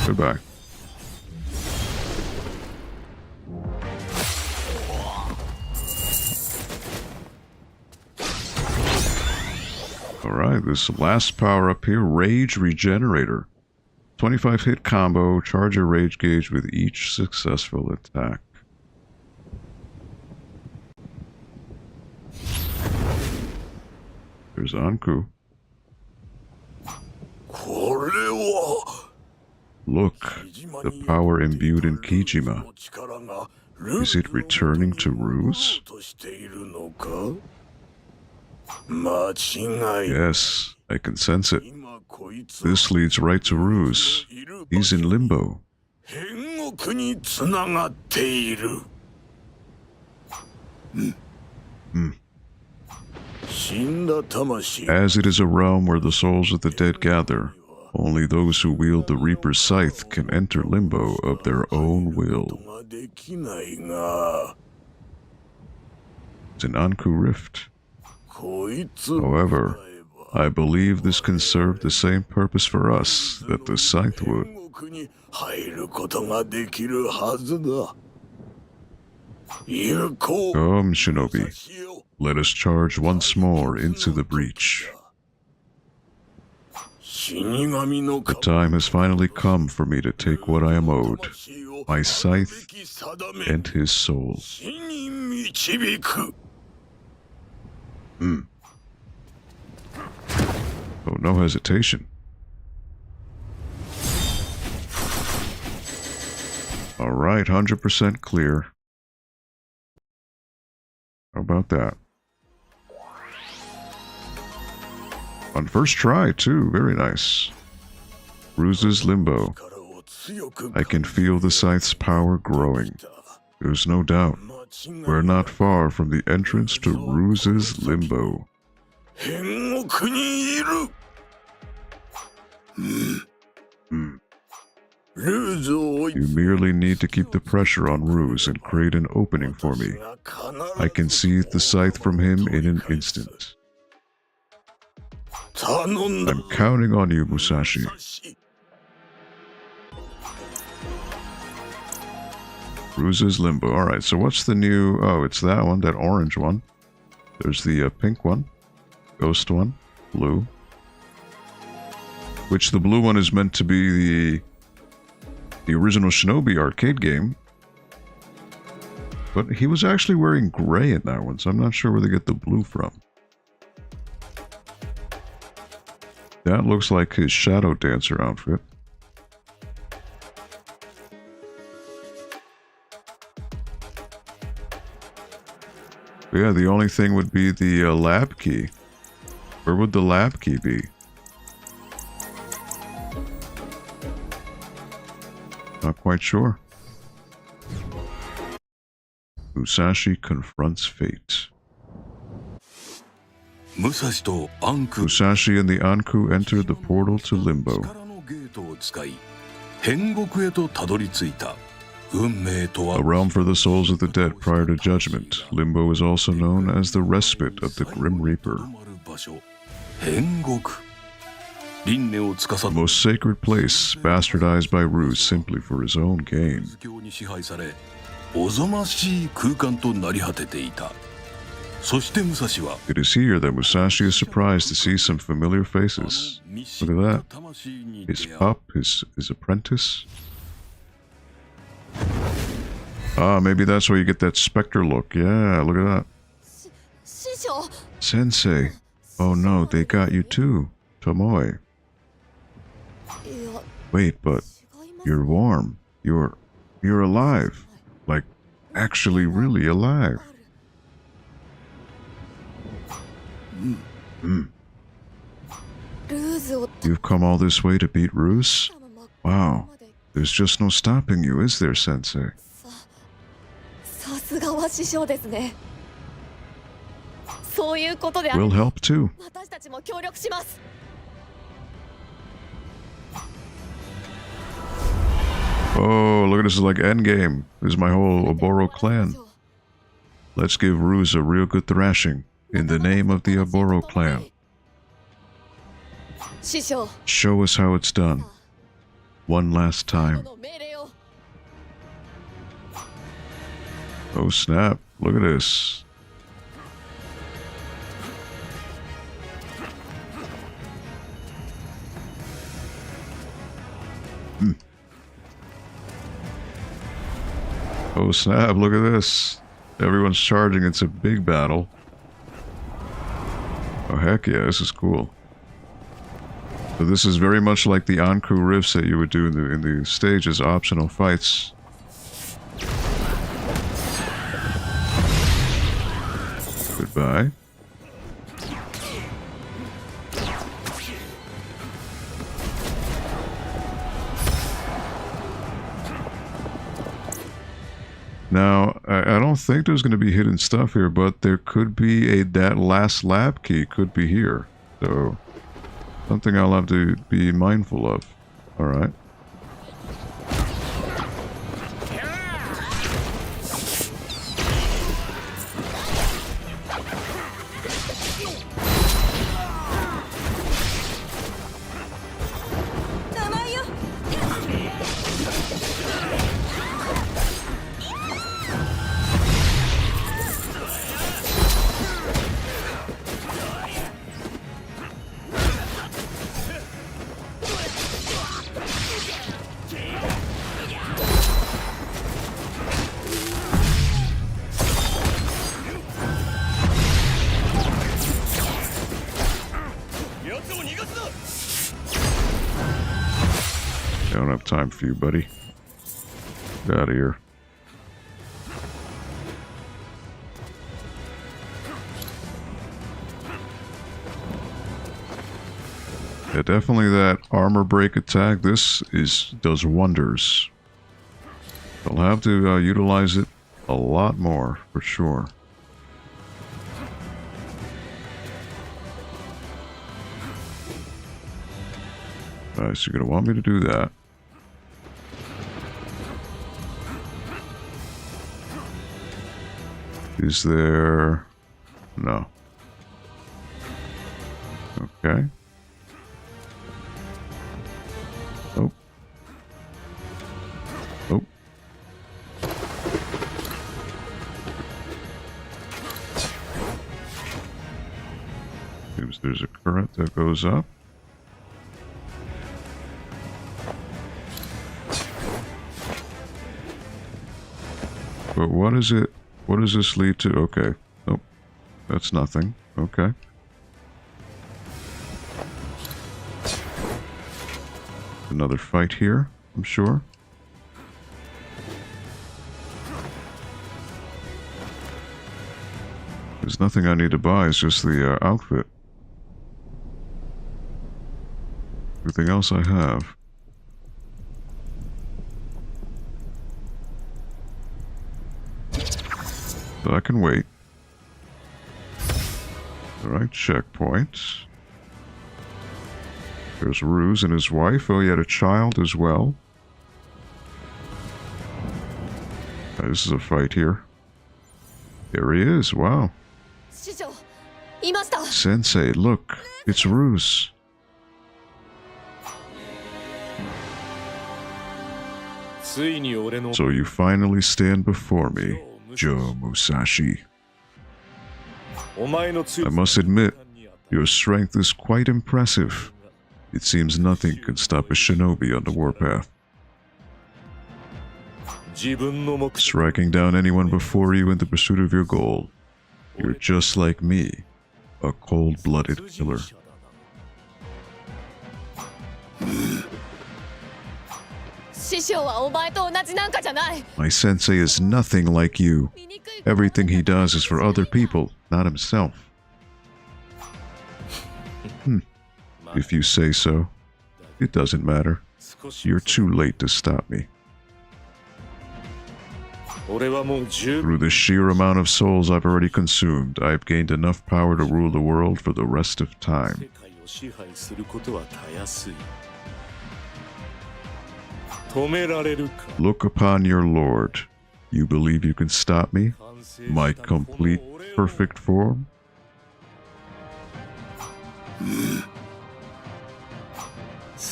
Goodbye. Alright, this last power up here, Rage Regenerator. 25 hit combo, charge your rage gauge with each successful attack. There's Ankou. Look, the power imbued in Kijima. Is it returning to Ruse? Yes, I can sense it. This leads right to Ruse. He's in limbo. As it is a realm where the souls of the dead gather, only those who wield the Reaper's scythe can enter limbo of their own will. It's an Ankou Rift. However, I believe this can serve the same purpose for us that the scythe would. Come, Shinobi. Let us charge once more into the breach. The time has finally come for me to take what I am owed, my scythe and his soul. Oh, no hesitation. Alright, 100% clear. How about that? On first try, too. Very nice. Ruse's Limbo. I can feel the scythe's power growing. There's no doubt. We're not far from the entrance to Ruse's Limbo. You merely need to keep the pressure on Ruse and create an opening for me. I can see the scythe from him in an instant. I'm counting on you, Musashi. Ruse's Limbo. Alright, so what's the new... Oh, it's that one, that orange one. There's the pink one. Ghost one. Blue. Which the blue one is meant to be the original Shinobi arcade game. But he was actually wearing gray in that one, so I'm not sure where they get the blue from. That looks like his Shadow Dancer outfit. But yeah, the only thing would be the lab key. Where would the lab key be? Not quite sure. Musashi confronts fate. Musashi and the Ankou enter the portal to Limbo. A realm for the souls of the dead prior to judgment, Limbo is also known as the respite of the Grim Reaper. The most sacred place, bastardized by Ruse simply for his own gain. It is here that Musashi is surprised to see some familiar faces. Look at that. His pup, his apprentice. Ah, maybe that's why you get that specter look. Yeah, look at that. Sensei. Oh no, they got you too. Tomoe. Wait, but you're warm. You're alive. Like, actually really alive. You've come all this way to beat Ruse? Wow. There's just no stopping you, is there, Sensei? We'll help too. Oh, look at this, is like endgame. This is my whole Oboro clan. Let's give Ruse a real good thrashing in the name of the Oboro clan. Show us how it's done. One last time. Oh snap, look at this. Oh snap, look at this. Everyone's charging, it's a big battle. Oh heck yeah, this is cool. So this is very much like the Ankou Rifts that you would do in the stages, optional fights. Goodbye. Now, I don't think there's going to be hidden stuff here, but there could be that last lab key could be here. So, something I'll have to be mindful of. Alright. Don't have time for you, buddy. Get out of here. Yeah, definitely that armor break attack. This does wonders. They'll have to utilize it a lot more, for sure. Alright, so you're going to want me to do that. Is there... No. Okay. Oh. Oh. Seems there's a current that goes up. But what is it? What does this lead to? Okay. Nope. That's nothing. Okay. Another fight here, I'm sure. There's nothing I need to buy, it's just the outfit. Everything else I have. So I can wait. Alright, checkpoint. There's Ruse and his wife. Oh, he had a child as well. This is a fight here. There he is, wow. Sensei, look, it's Ruse. So you finally stand before me, Joe Musashi. I must admit, your strength is quite impressive. It seems nothing can stop a shinobi on the warpath. Striking down anyone before you in the pursuit of your goal. You're just like me, a cold-blooded killer. My sensei is nothing like you. Everything he does is for other people, not himself. If you say so. It doesn't matter. You're too late to stop me. Through the sheer amount of souls I've already consumed, I've gained enough power to rule the world for the rest of time. Look upon your Lord. You believe you can stop me? My complete, perfect form?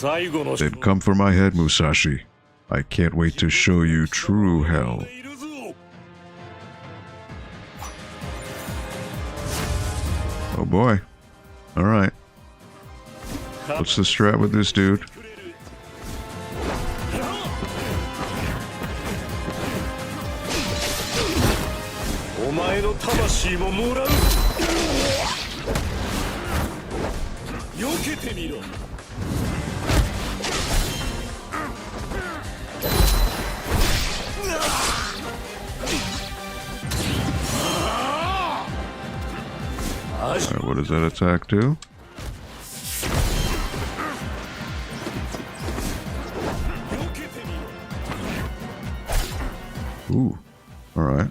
Then come for my head, Musashi. I can't wait to show you true hell. Oh boy. Alright. What's the strat with this dude? Alright, what does that attack do? Ooh, alright.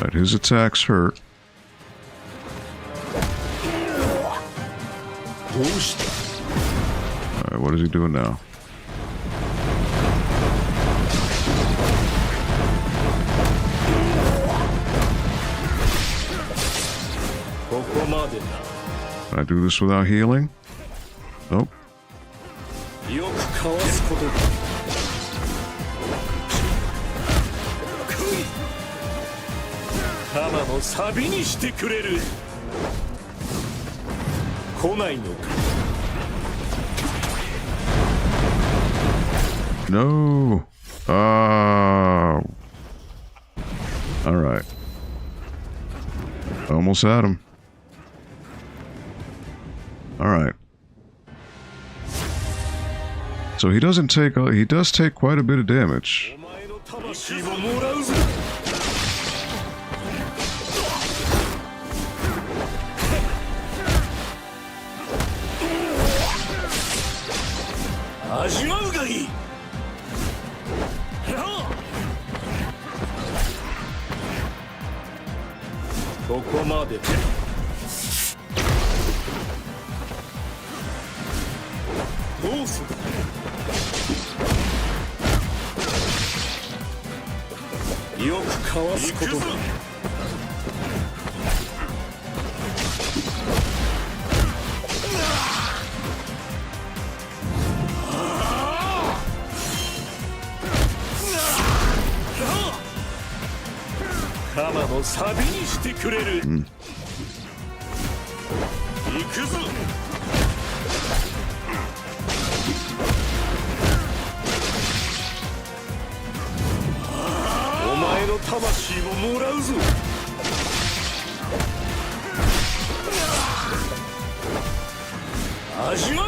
But his attacks hurt. Alright, what is he doing now? Can I do this without healing? Nope. No. Oh. Alright. Almost had him. Alright. So he does take quite a bit of damage.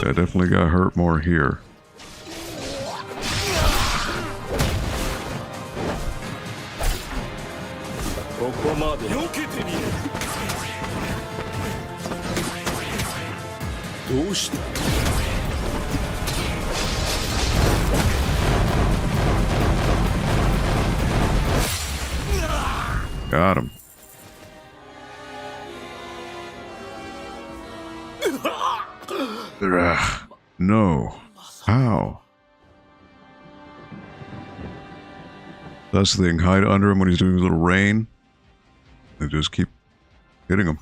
I definitely got hurt more here. Got him. No. How? That's the thing. Hide under him when he's doing his little rain. They just keep hitting him.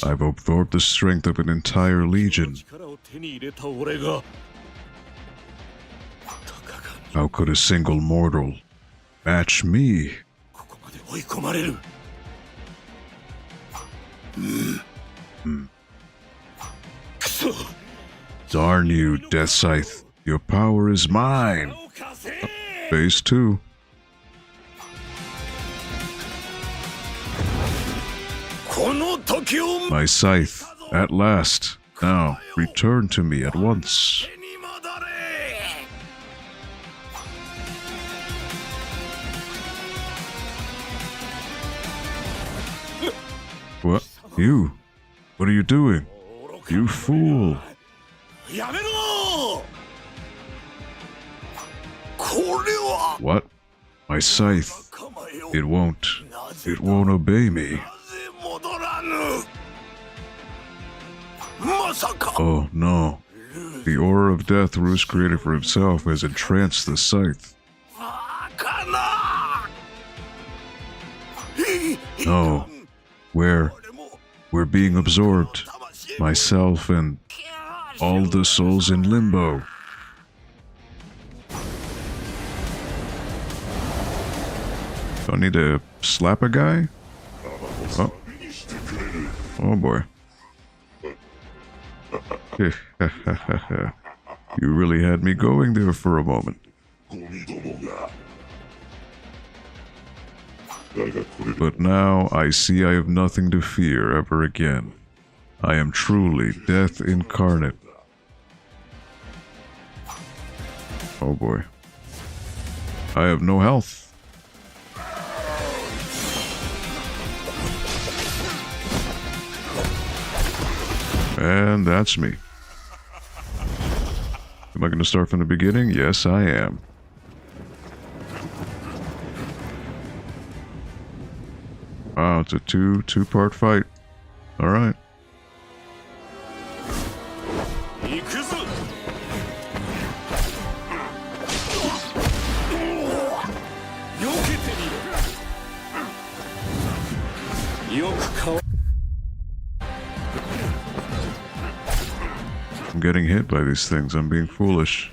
I've absorbed the strength of an entire legion. How could a single mortal match me? Darn you, Death Scythe. Your power is mine. Phase 2. My scythe, at last. Now, return to me at once. What? You? What are you doing? You fool! What? My scythe. It won't obey me. Oh no. The aura of death Ruse created for himself has entranced the scythe. No. We're being absorbed. myself and all the souls in limbo. Do I need to slap a guy? Oh, oh boy. You really had me going there for a moment. But now I see I have nothing to fear ever again. I am truly death incarnate. Oh boy. I have no health. And that's me. Am I going to start from the beginning? Yes, I am. Wow, it's a two-part fight. All right. I'm getting hit by these things. I'm being foolish.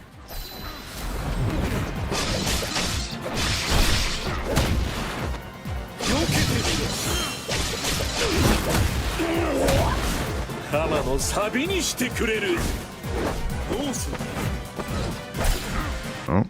Oh.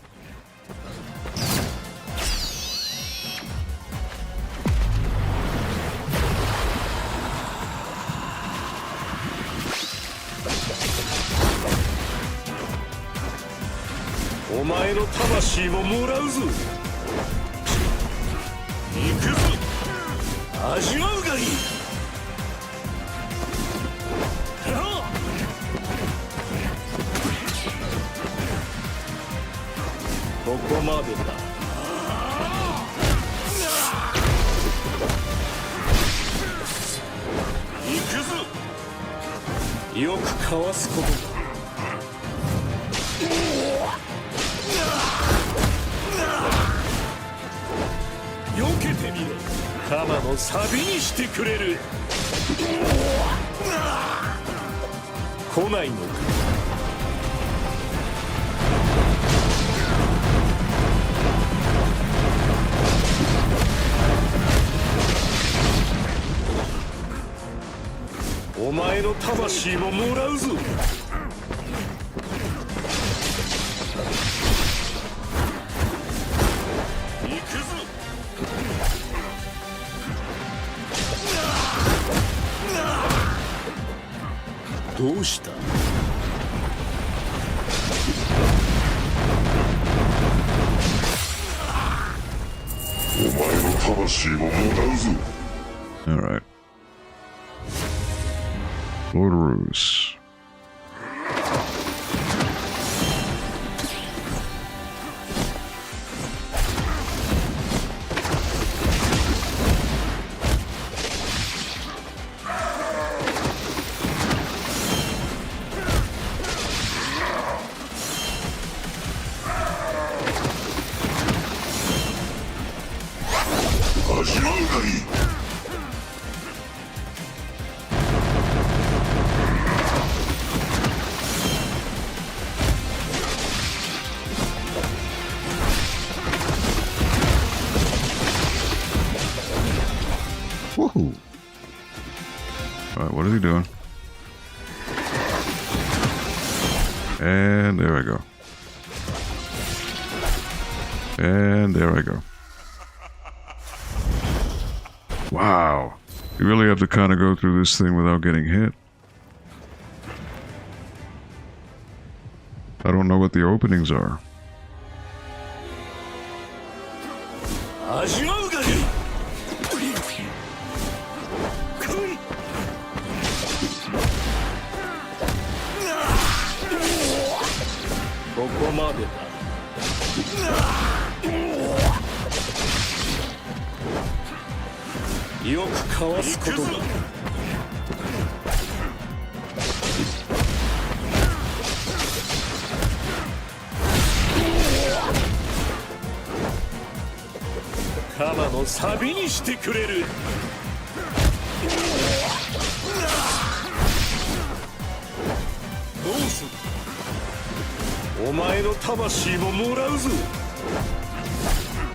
All right. Lord Ruse. Woohoo! Alright, what is he doing? And there I go. And there I go. Wow. You really have to kind of go through this thing without getting hit. I don't know what the openings are.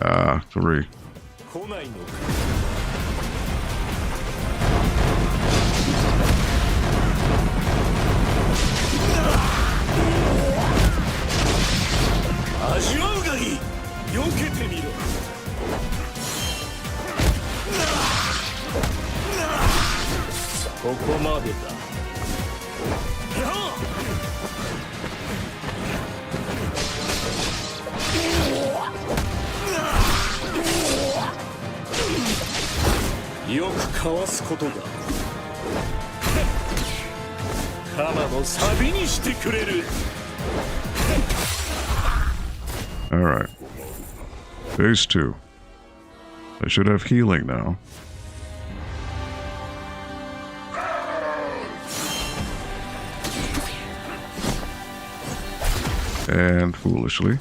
Ah, 3. Alright. Phase 2. I should have healing now. And foolishly.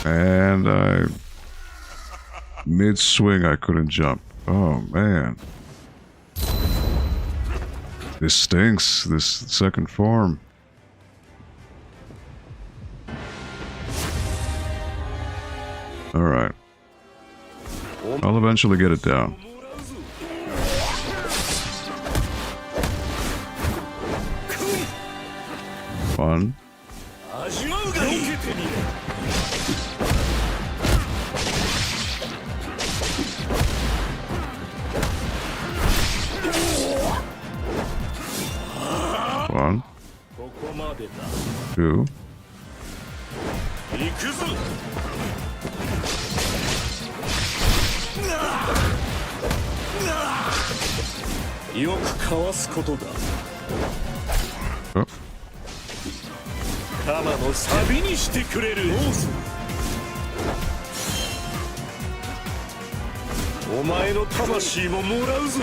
And mid-swing, I couldn't jump. Oh, man. This stinks, this second form. Alright. I'll eventually get it down. Fun. One, 2, oh. 鎌のサビにしてくれる。お前の魂ももらうぞ。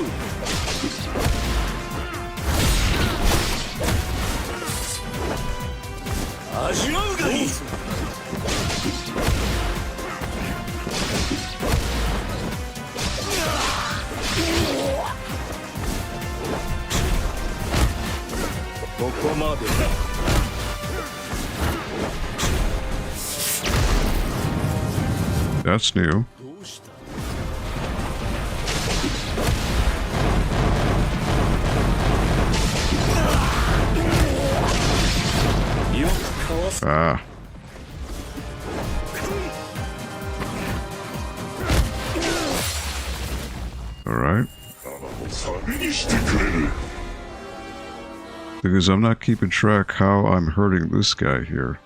味わうがいい。ここまでだ。That's new. Ah. All right. Because I'm not keeping track how I'm hurting this guy here.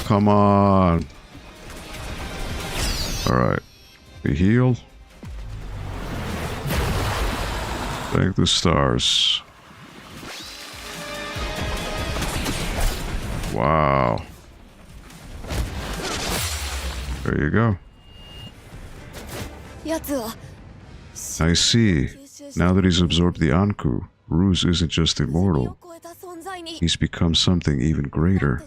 Come on. Alright. We heal. Thank the stars. Wow. There you go. I see. Now that he's absorbed the Ankou, Ruse isn't just immortal. He's become something even greater.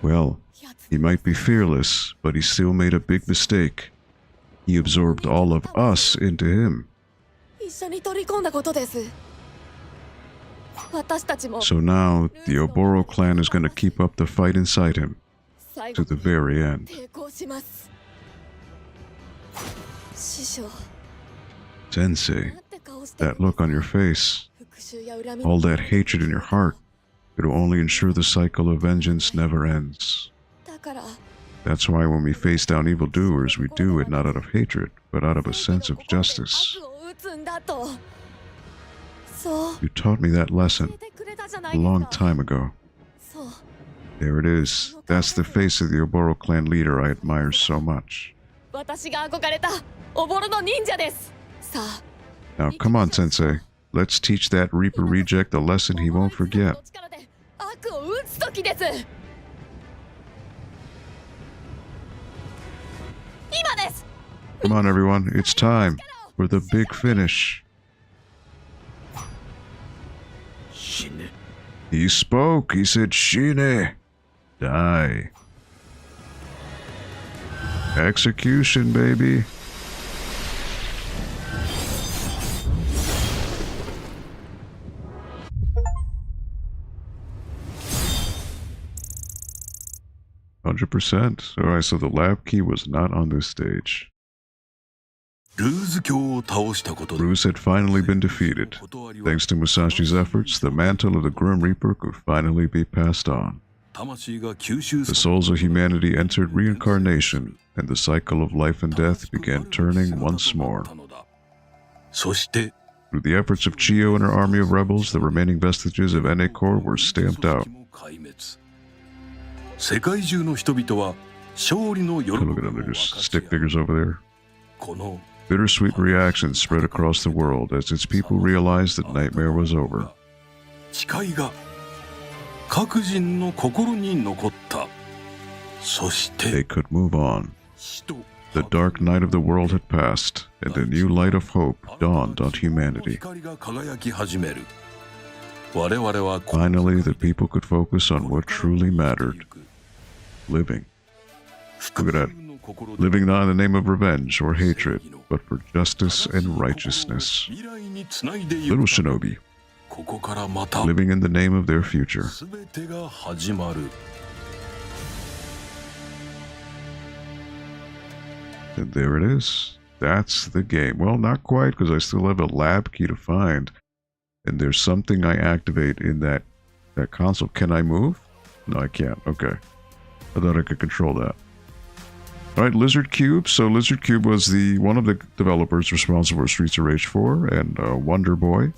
Well, he might be fearless, but he still made a big mistake. He absorbed all of us into him. So now, the Oboro clan is going to keep up the fight inside him to the very end. Sensei, that look on your face, all that hatred in your heart, it'll only ensure the cycle of vengeance never ends. That's why when we face down evildoers, we do it not out of hatred, but out of a sense of justice. You taught me that lesson a long time ago. There it is. That's the face of the Oboro clan leader I admire so much. Now come on, Sensei. Let's teach that Reaper reject a lesson he won't forget. Come on, everyone. It's time for the big finish. He spoke. He said, Shine. Die. Execution, baby. %. Alright, so the lab key was not on this stage. Ruse had finally been defeated. Thanks to Musashi's efforts, the mantle of the Grim Reaper could finally be passed on. The souls of humanity entered reincarnation, and the cycle of life and death began turning once more. Through the efforts of Chiyo and her army of rebels, the remaining vestiges of ENE Corp were stamped out. Look at them, they're just stick figures over there. Bittersweet reactions spread across the world as its people realized that Nightmare was over. They could move on. The dark night of the world had passed, and a new light of hope dawned on humanity. Finally, the people could focus on what truly mattered. Living. Look at that. Living not in the name of revenge or hatred, but for justice and righteousness. Little Shinobi. Living in the name of their future. And there it is. That's the game. Well, not quite, because I still have a lab key to find. And there's something I activate in that console. Can I move? No, I can't. Okay. I thought I could control that. Alright, Lizard Cube. So Lizard Cube was one of the developers responsible for Streets of Rage 4 and Wonder Boy.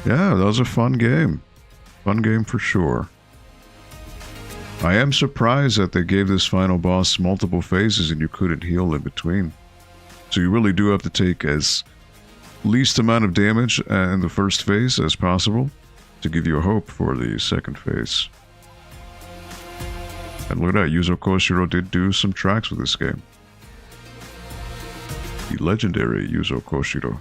Yeah, that was a fun game. Fun game for sure. I am surprised that they gave this final boss multiple phases and you couldn't heal in between. So you really do have to take as least amount of damage in the first phase as possible to give you a hope for the second phase. And look at that, Yuzo Koshiro did do some tracks with this game. The legendary Yuzo Koshiro.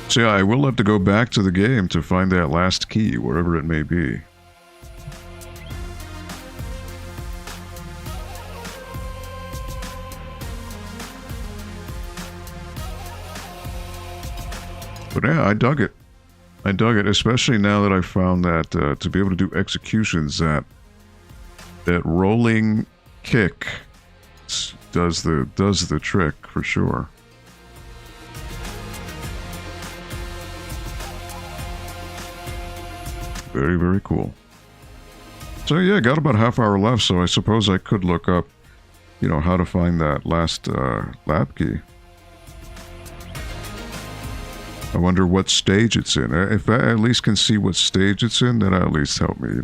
So yeah, I will have to go back to the game to find that last key, wherever it may be. But yeah, I dug it. I dug it, especially now that I found that to be able to do executions, that rolling kick does the trick for sure. Very, very cool. So yeah, got about half hour left, so I suppose I could look up, how to find that last lab key. I wonder what stage it's in. If I at least can see what stage it's in, that'll at least help me,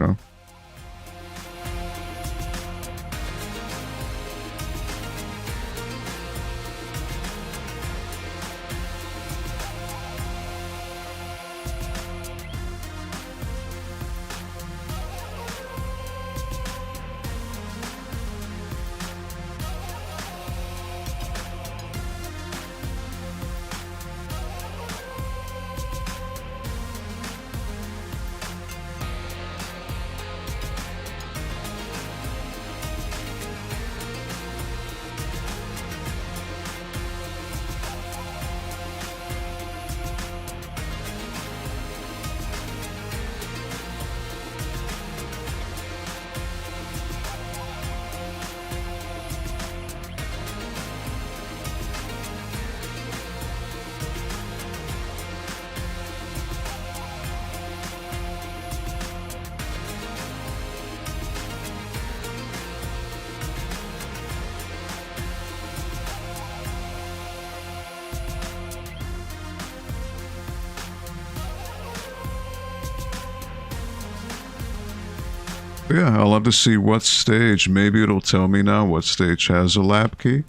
Yeah, I'll have to see what stage. Maybe it'll tell me now what stage has a lab key.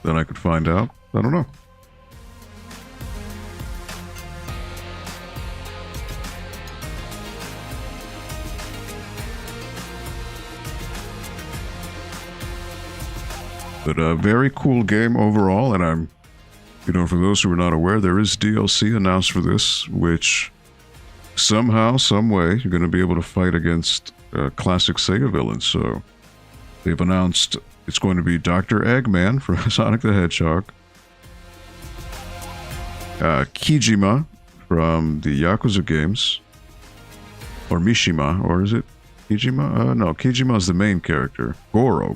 Then I could find out. I don't know. But a very cool game overall, and I'm, you know, for those who are not aware, there is DLC announced for this, which somehow, some way, you're going to be able to fight against classic Sega villains. So they've announced it's going to be Dr. Eggman from Sonic the Hedgehog, Kijima from the Yakuza games, or Mishima, or is it Kijima? No, Kijima is the main character. Goro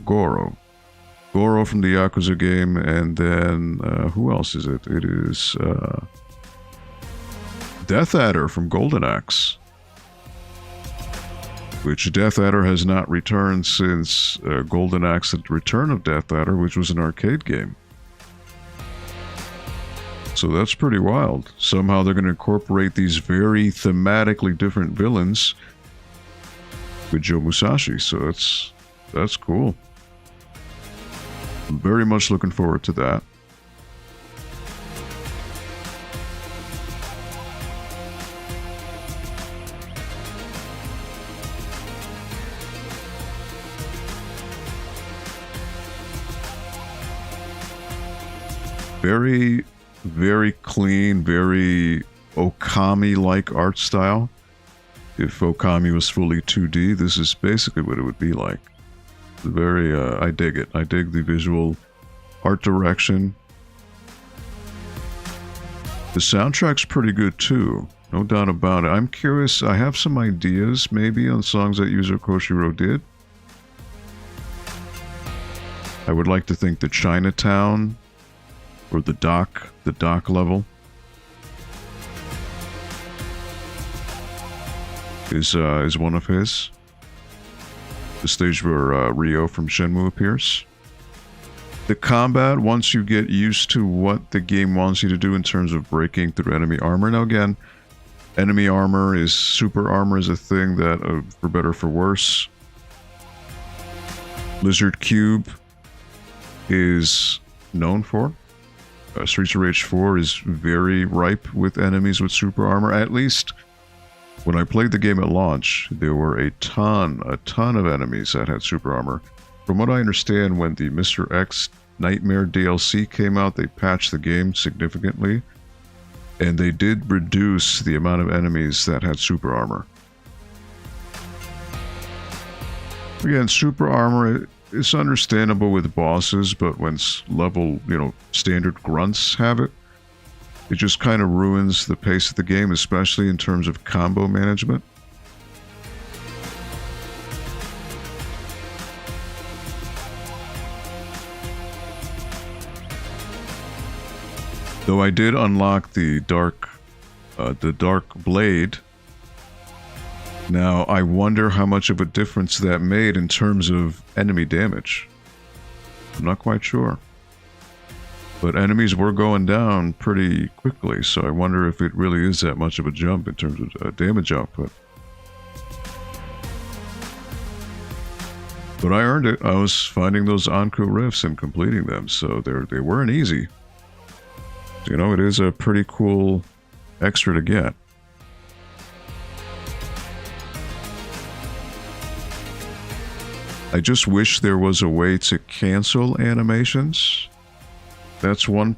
from the Yakuza game, and then who else is it? It is Death Adder from Golden Axe, which Death Adder has not returned since Golden Axe: The Return of Death Adder, which was an arcade game. So that's pretty wild. Somehow they're going to incorporate these very thematically different villains with Joe Musashi. So that's cool. I'm very much looking forward to that. Very, very clean, very Okami-like art style. If Okami was fully 2D, this is basically what it would be like. Very, I dig it. I dig the visual art direction. The soundtrack's pretty good too, no doubt about it. I'm curious, I have some ideas maybe on songs that Yuzo Koshiro did. I would like to think the Chinatown or the dock level is one of his. The stage where Ryo from Shenmue appears. The combat, once you get used to what the game wants you to do in terms of breaking through enemy armor. Now again, enemy armor is, super armor is a thing that, for better or for worse, Lizard Cube is known for. Streets of Rage 4 is very ripe with enemies with super armor. At least when I played the game at launch, there were a ton of enemies that had super armor. From what I understand, when the Mr. X Nightmare DLC came out, they patched the game significantly, and they did reduce the amount of enemies that had super armor. Again, super armor, it's understandable with bosses, but when level, standard grunts have it, it just kind of ruins the pace of the game, especially in terms of combo management. Though I did unlock the dark blade. Now, I wonder how much of a difference that made in terms of enemy damage. I'm not quite sure. But enemies were going down pretty quickly, so I wonder if it really is that much of a jump in terms of damage output. But I earned it. I was finding those Ankou Rifts and completing them, so they weren't easy. It is a pretty cool extra to get. I just wish there was a way to cancel animations. That's one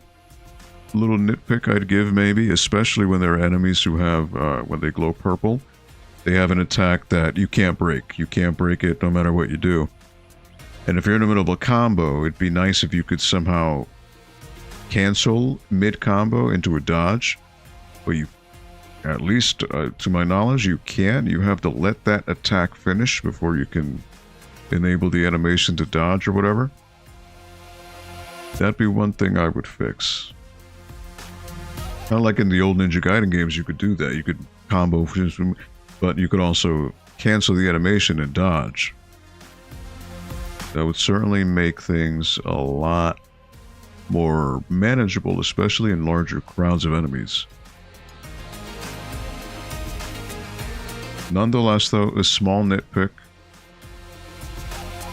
little nitpick I'd give, maybe, especially when there are enemies who have, when they glow purple, they have an attack that you can't break. You can't break it no matter what you do. And if you're in the middle of a combo, it'd be nice if you could somehow cancel mid-combo into a dodge. But you, at least to my knowledge, you can't. You have to let that attack finish before you can enable the animation to dodge or whatever. That'd be one thing I would fix. Kind of like in the old Ninja Gaiden games, you could do that. You could combo, but you could also cancel the animation and dodge. That would certainly make things a lot more manageable, especially in larger crowds of enemies. Nonetheless, though, a small nitpick.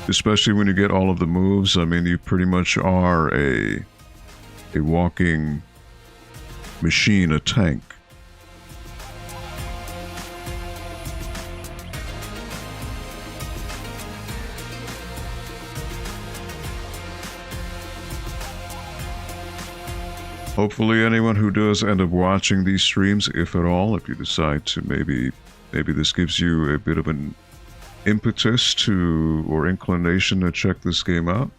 Especially when you get all of the moves. I mean, you pretty much are a walking machine, a tank. Hopefully anyone who does end up watching these streams, if at all, if you decide to maybe this gives you a bit of an impetus to, or inclination to check this game out.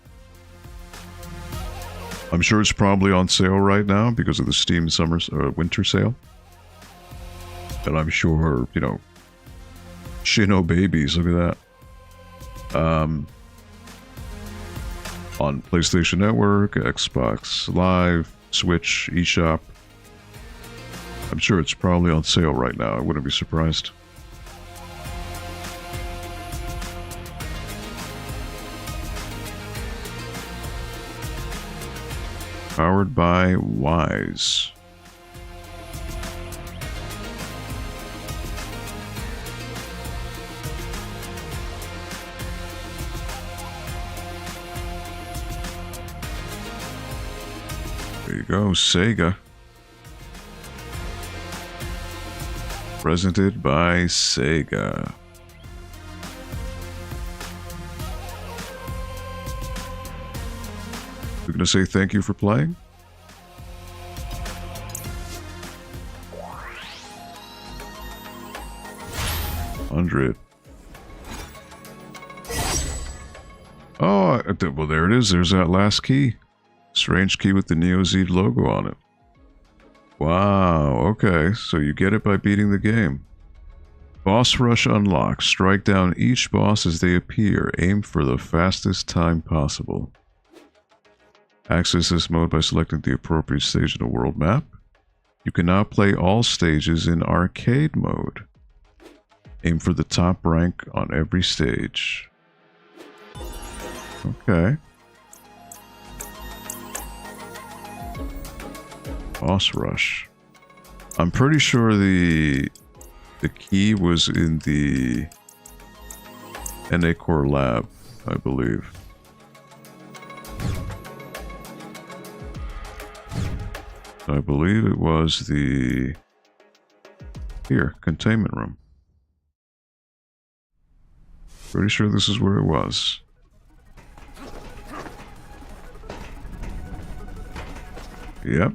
I'm sure it's probably on sale right now because of the Steam winter sale. And I'm sure, you know, Shino babies, look at that. On PlayStation Network, Xbox Live, Switch, eShop. I'm sure it's probably on sale right now. I wouldn't be surprised. Powered by Wise. There you go, Sega. Presented by Sega. We're gonna say thank you for playing. $100. Oh, well, there it is. There's that last key. Strange key with the Neo Z logo on it. Wow, okay. So you get it by beating the game. Boss Rush unlocked. Strike down each boss as they appear. Aim for the fastest time possible. Access this mode by selecting the appropriate stage in the world map. You can now play all stages in arcade mode. Aim for the top rank on every stage. Okay. Boss Rush. I'm pretty sure the key was in the ENE Corp lab, I believe. I believe it was the containment room. Pretty sure this is where it was. Yep.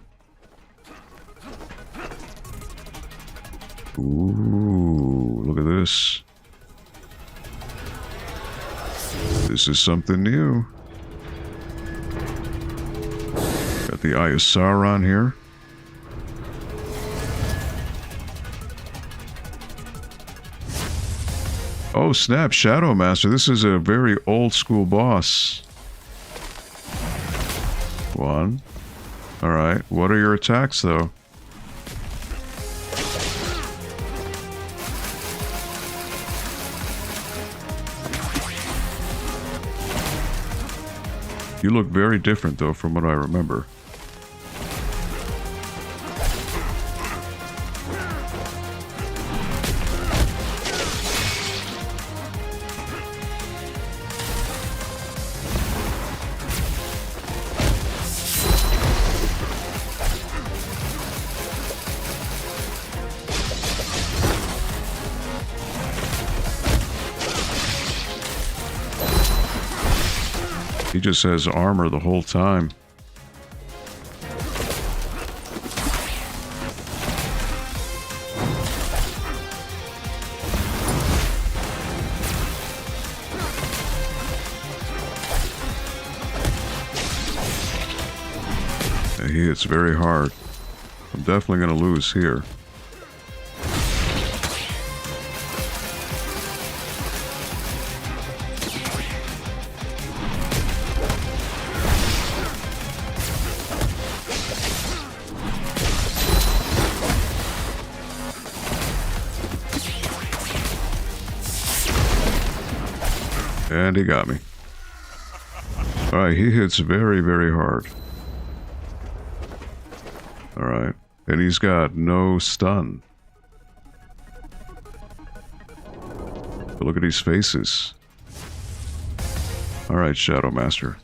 Ooh, look at this. This is something new. Got the Eye of Sauron here. Oh snap, Shadow Master. This is a very old school boss. One. Alright, what are your attacks though? You look very different though from what I remember. He just has armor the whole time. And he hits very hard. I'm definitely going to lose here. And he got me. Alright, he hits very, very hard. Alright. And he's got no stun. But look at these faces. Alright, Shadow Master.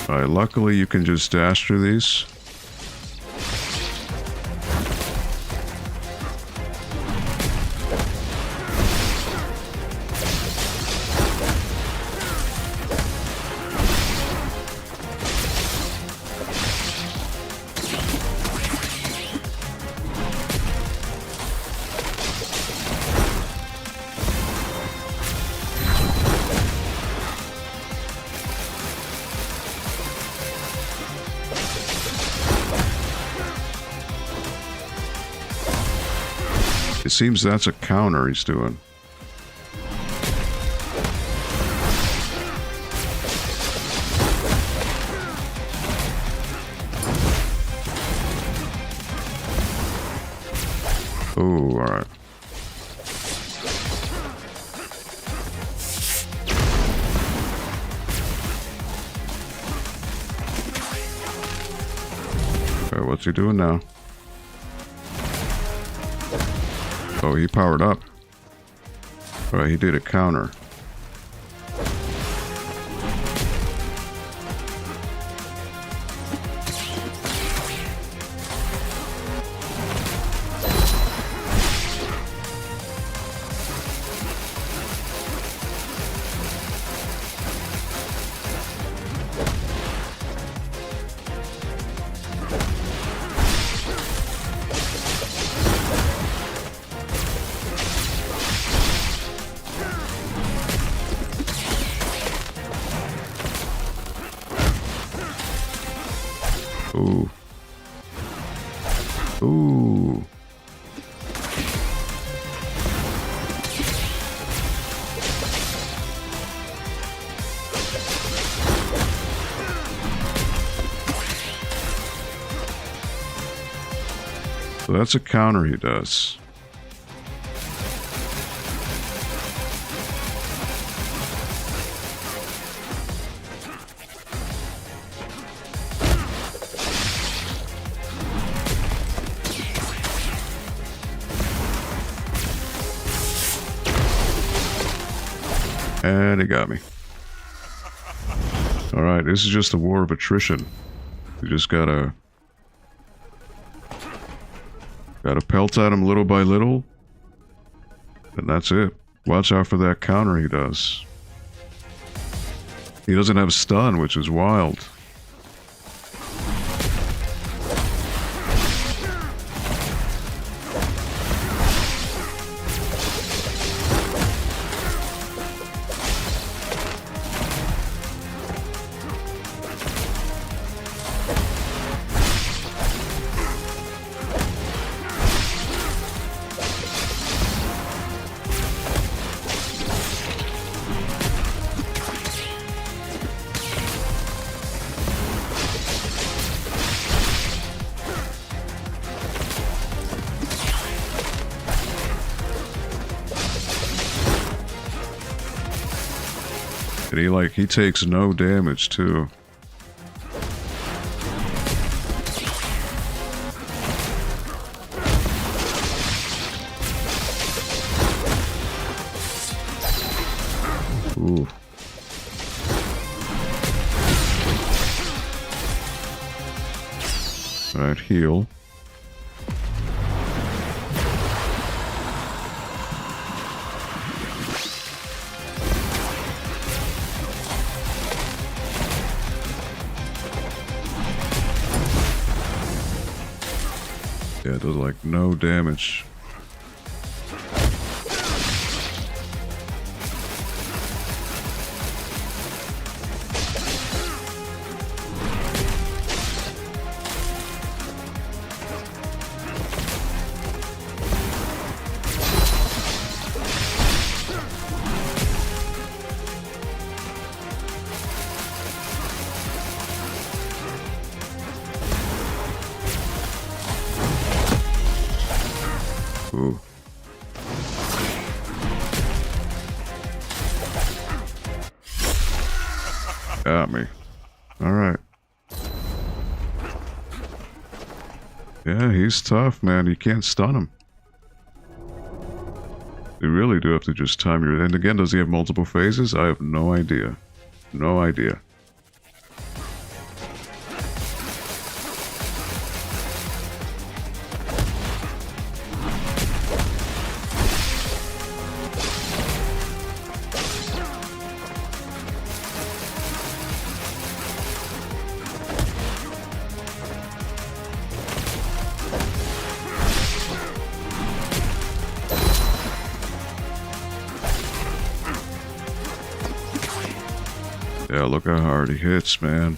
Alright, luckily you can just dash through these. It seems that's a counter he's doing. Oh, alright. Okay, what's he doing now? Oh, he powered up. Alright, he did a counter. Ooh. Ooh. So that's a counter he does. And he got me. Alright, this is just a war of attrition. You just gotta pelt at him little by little. And that's it. Watch out for that counter he does. He doesn't have stun, which is wild. And he takes no damage too. Ooh. Alright, heal. Yeah, it does like no damage. Got me. Alright. Yeah, he's tough, man. You can't stun him. You really do have to just time your... And again, does he have multiple phases? I have no idea. No idea. Yeah, look how hard he hits, man.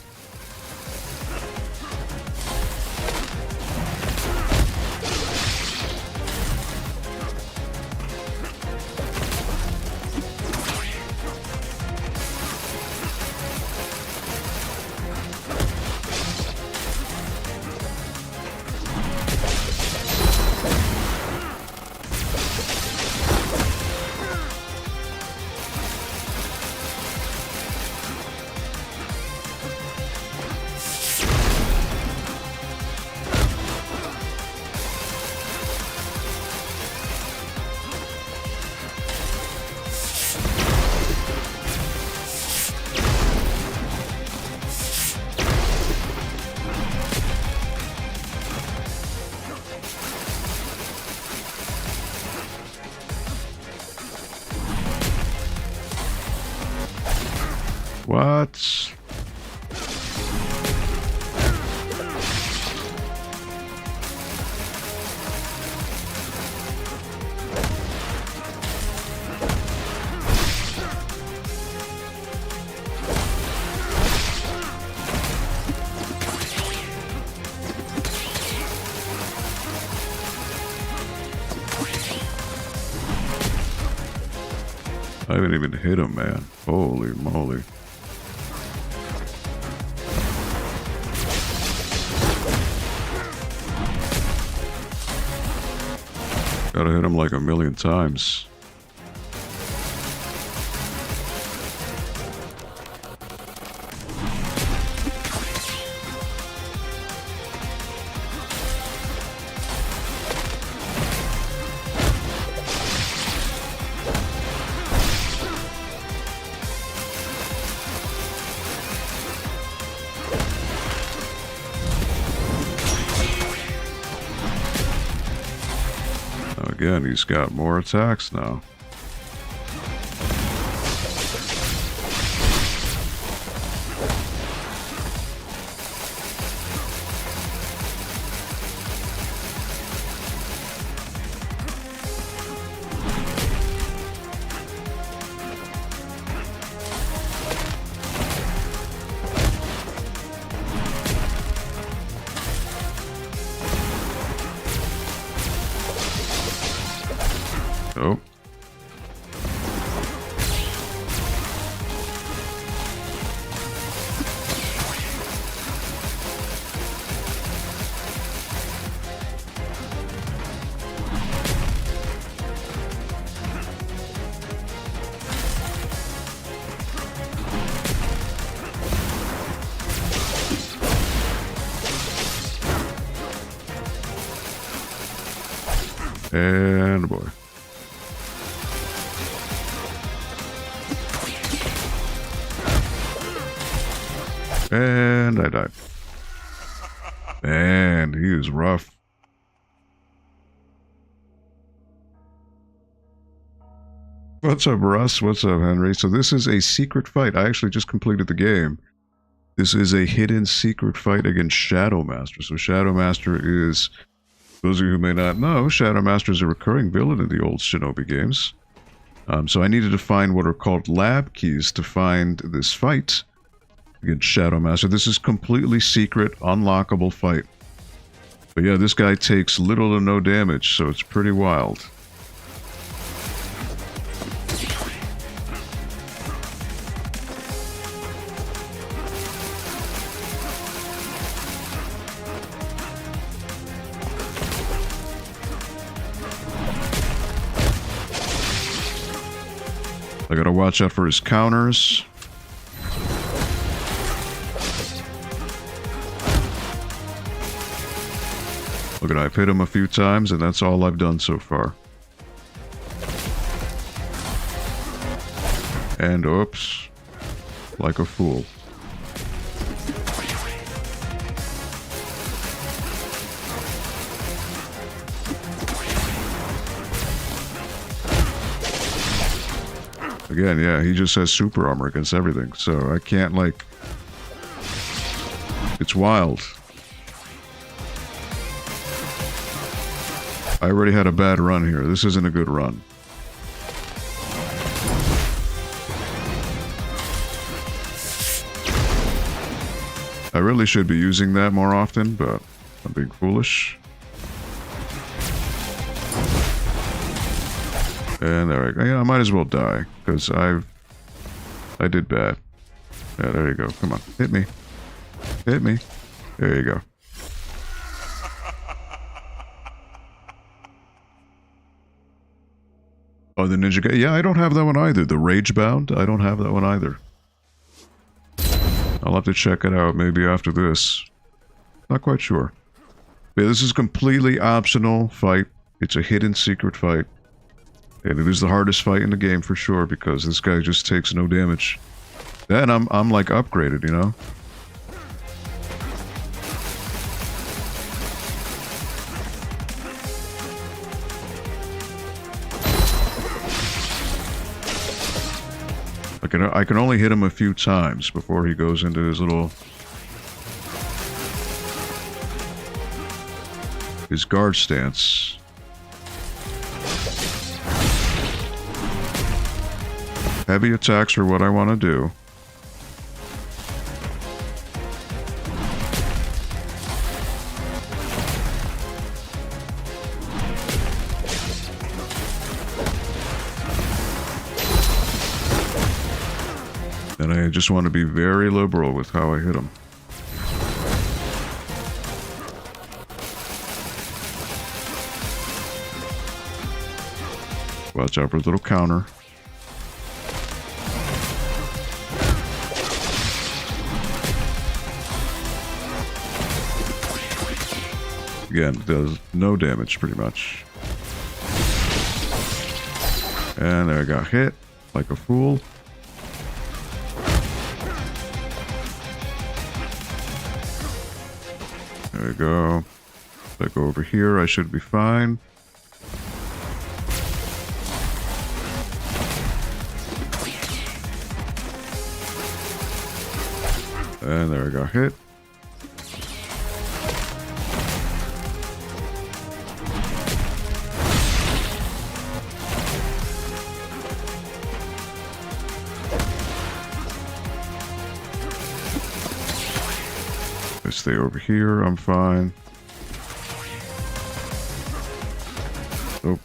What? I haven't even hit him, man. Holy moly. Gotta hit him like a million times. Again, he's got more attacks now. Oh. And boy. And I died. And he is rough. What's up, Russ? What's up, Henry? So this is a secret fight. I actually just completed the game. This is a hidden secret fight against Shadow Master. So Shadow Master is, those of you who may not know, Shadow Master is a recurring villain in the old Shinobi games. So I needed to find what are called lab keys to find this fight against Shadow Master. This is completely secret, unlockable fight. But yeah, this guy takes little to no damage, so it's pretty wild. I gotta watch out for his counters. Look at I've hit him a few times, and that's all I've done so far. And oops, like a fool. Again, yeah, he just has super armor against everything, so I can't, like... It's wild. I already had a bad run here. This isn't a good run. I really should be using that more often, but I'm being foolish. And there I go. Yeah, I might as well die, because I did bad. Yeah, there you go. Come on. Hit me. Hit me. There you go. Oh, the ninja guy. Yeah, I don't have that one either. The Rage Bound. I don't have that one either. I'll have to check it out maybe after this. Not quite sure. But this is a completely optional fight. It's a hidden secret fight. And it is the hardest fight in the game for sure, because this guy just takes no damage. Then I'm like upgraded, you know? I can only hit him a few times before he goes into his little... his guard stance. Heavy attacks are what I want to do. And I just want to be very liberal with how I hit him. Watch out for his little counter. Again, does no damage pretty much. And there I got hit like a fool. There we go. If I go over here, I should be fine. And there I got hit. Stay over here, I'm fine. Nope.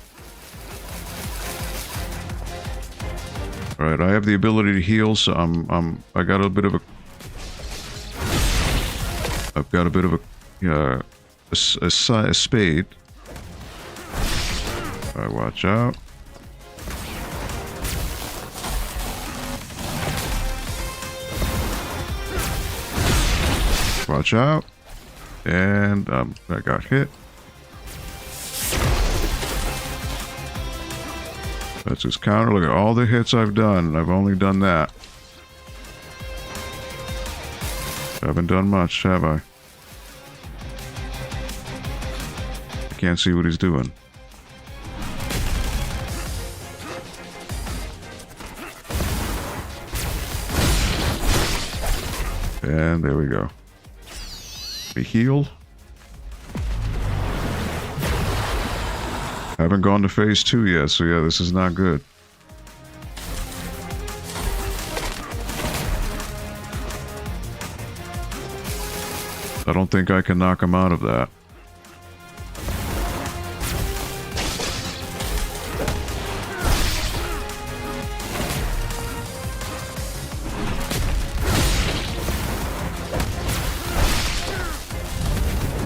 Alright, I have the ability to heal, so I got a bit of a... I've got a bit of a spade. Alright, watch out. Watch out. And I got hit. That's his counter. Look at all the hits I've done. I've only done that. Haven't done much, have I? I can't see what he's doing. And there we go. A heal. Haven't gone to phase 2 yet, so yeah, this is not good. I don't think I can knock him out of that.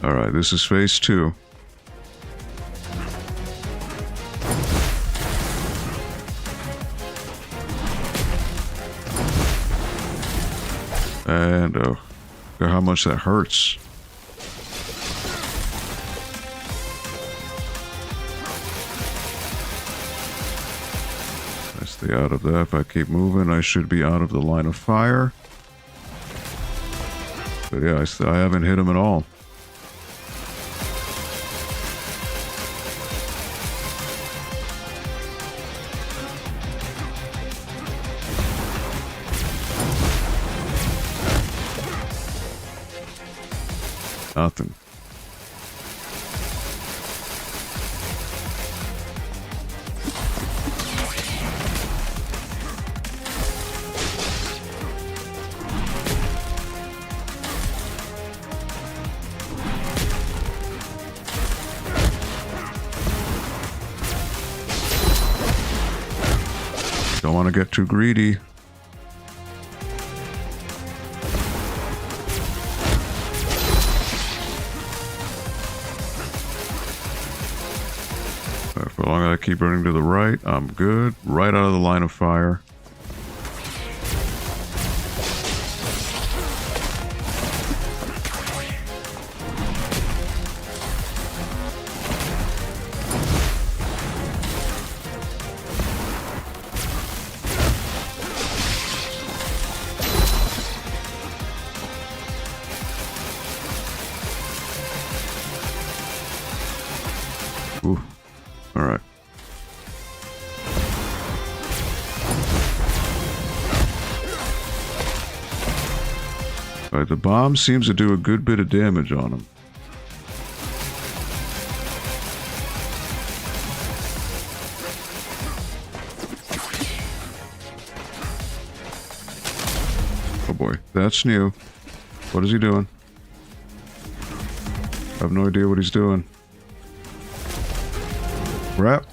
Alright, this is phase 2. And, oh, look at how much that hurts. Stay out of that. If I keep moving, I should be out of the line of fire. But yeah, I haven't hit him at all. Nothing. Don't want to get too greedy. For long as I keep running to the right, I'm good. Right out of the line of fire. Ooh. All right. All right, the bomb seems to do a good bit of damage on him. Oh boy, that's new. What is he doing? I have no idea what he's doing. Crap.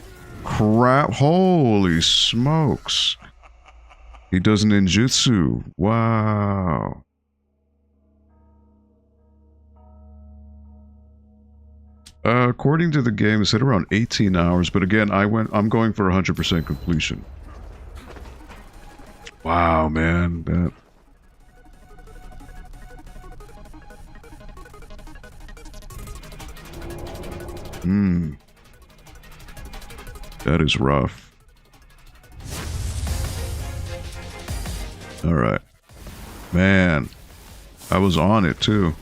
Crap. Holy smokes. He does an ninjutsu. Wow. According to the game, it said around 18 hours, but again, I'm going for 100% completion. Wow, man. That... That is rough. Alright. Man. I was on it, too.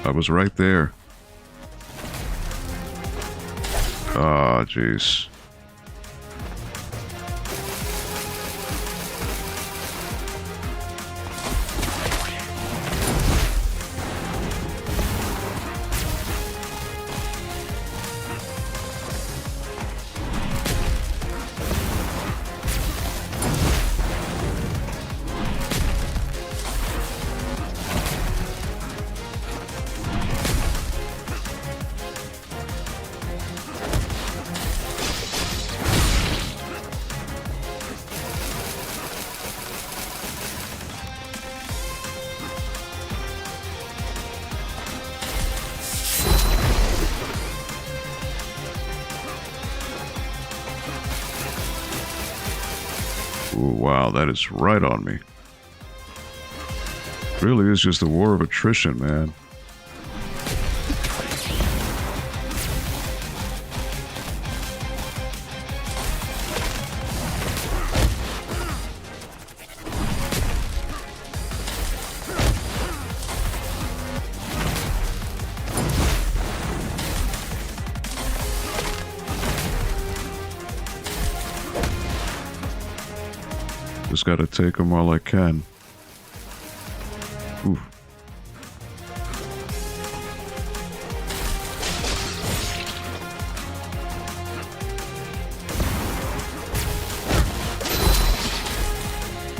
I was right there. Oh, jeez. Ooh, wow, that is right on me. Really is just a war of attrition, man. Just gotta take them while I can. Ooh.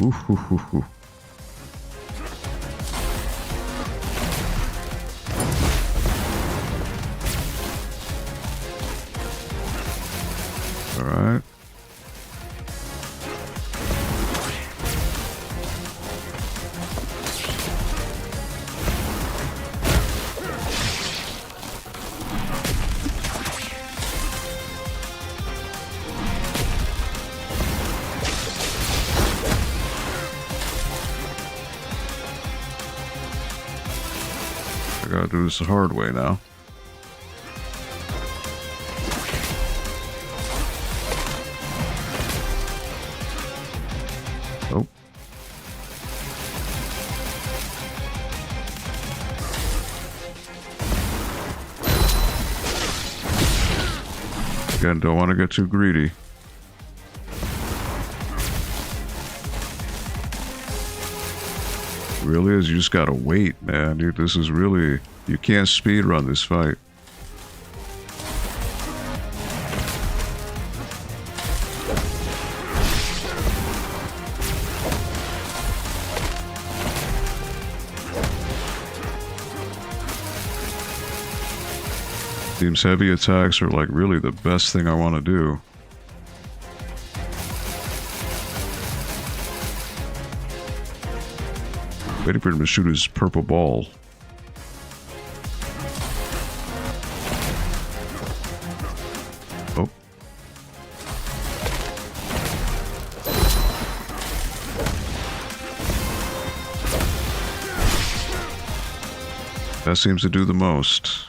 Ooh, hoo, hoo, hoo. All right. gotta do this the hard way now. Oh. Again, don't want to get too greedy. Really is, you just gotta wait, man. Dude, this is really, you can't speed run this fight. Seems heavy attacks are like really the best thing I want to do. Waiting for him to shoot his purple ball. Oh. That seems to do the most.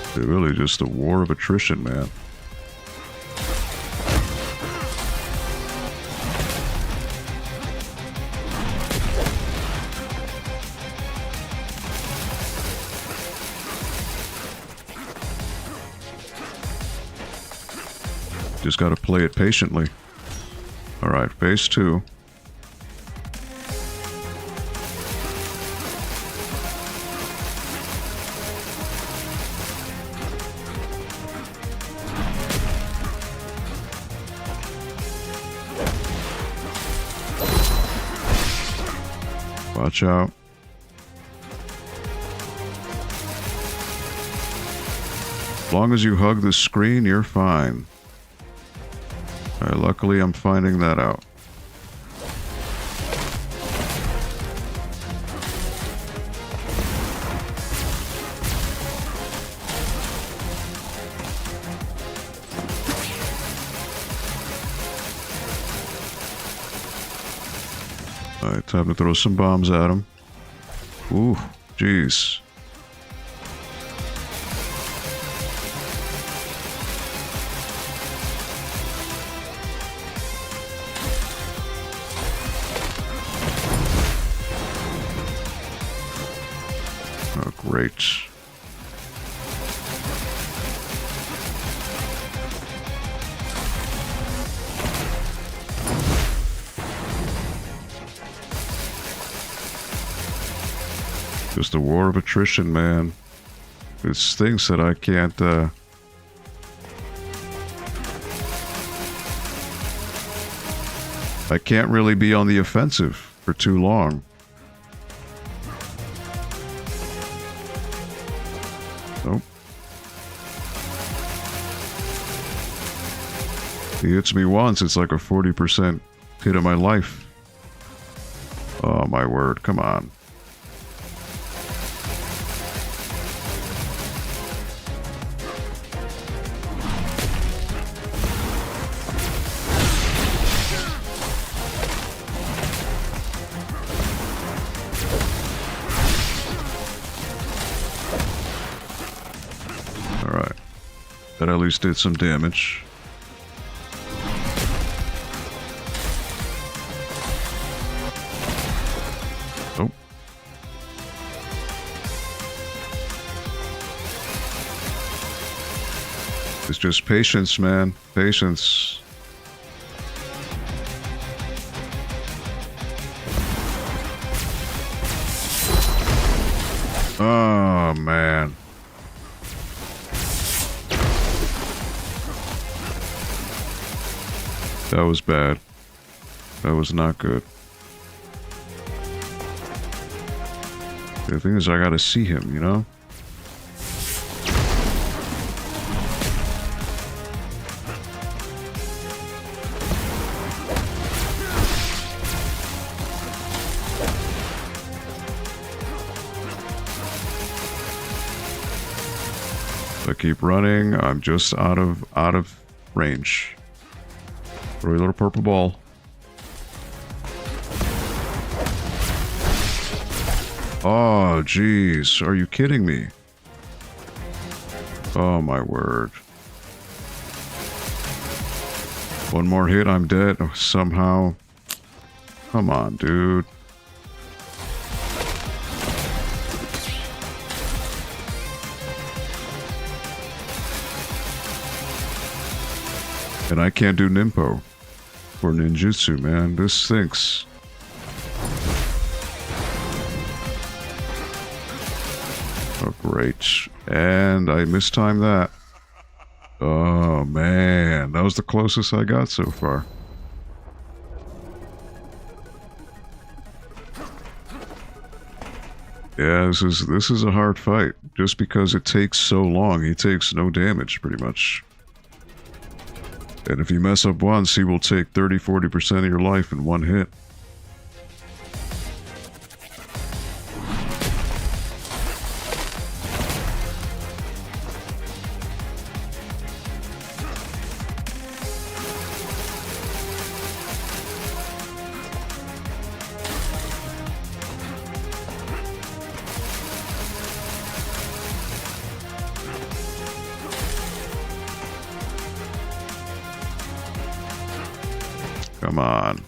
It's really just a war of attrition, man. Just gotta play it patiently. Alright, phase 2. Watch out. As long as you hug the screen, you're fine. Luckily, I'm finding that out. Alright, time to throw some bombs at him. Ooh, jeez. Oh, great. Just a war of attrition, man. It's things that I can't, I can't really be on the offensive for too long. Nope. He hits me once, it's like a 40% hit of my life. Oh my word, come on. That at least did some damage. Oh. It's just patience, man. Patience. Oh, man. That was bad. That was not good. The thing is, I gotta see him, you know? If I keep running, I'm just out of range. Throw a little purple ball. Oh, jeez. Are you kidding me? Oh, my word. One more hit, I'm dead. Somehow. Come on, dude. And I can't do Ninpo or ninjutsu, man. This stinks. Oh, great. And I mistimed that. Oh, man. That was the closest I got so far. Yeah, this is a hard fight. Just because it takes so long, he takes no damage, pretty much. And if you mess up once, he will take 30-40% of your life in one hit. Come on.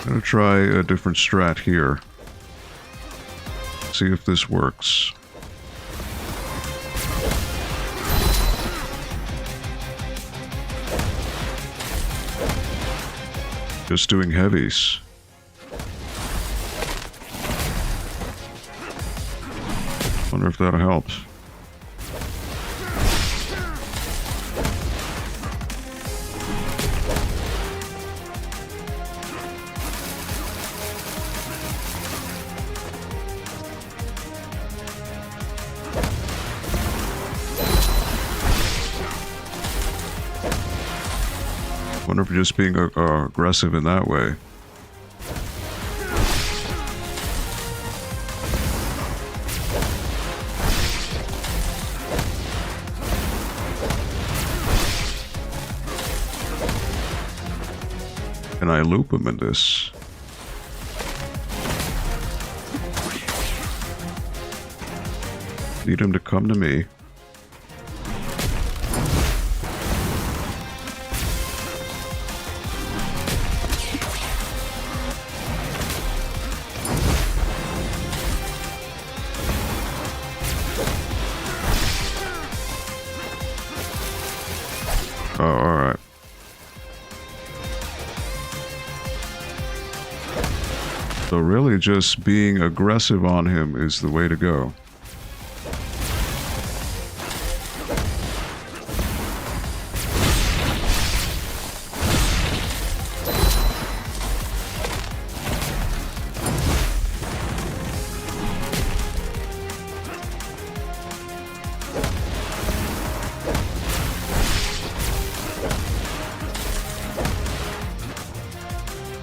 I'm gonna try a different strat here. See if this works. Just doing heavies. Wonder if that helps. Wonder if just being aggressive in that way. Can I loop him in this? Need him to come to me. Oh, alright. So really just being aggressive on him is the way to go.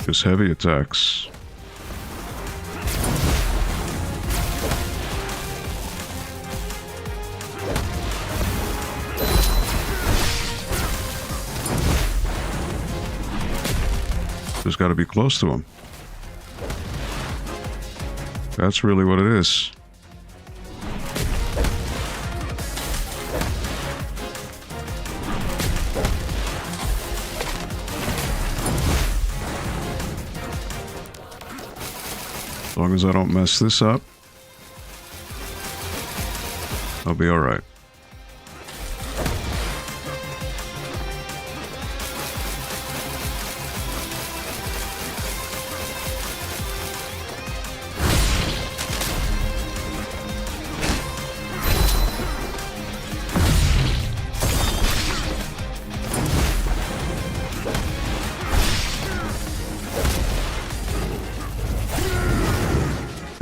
Just heavy attacks. Just got to be close to him. That's really what it is. As long as I don't mess this up, I'll be all right.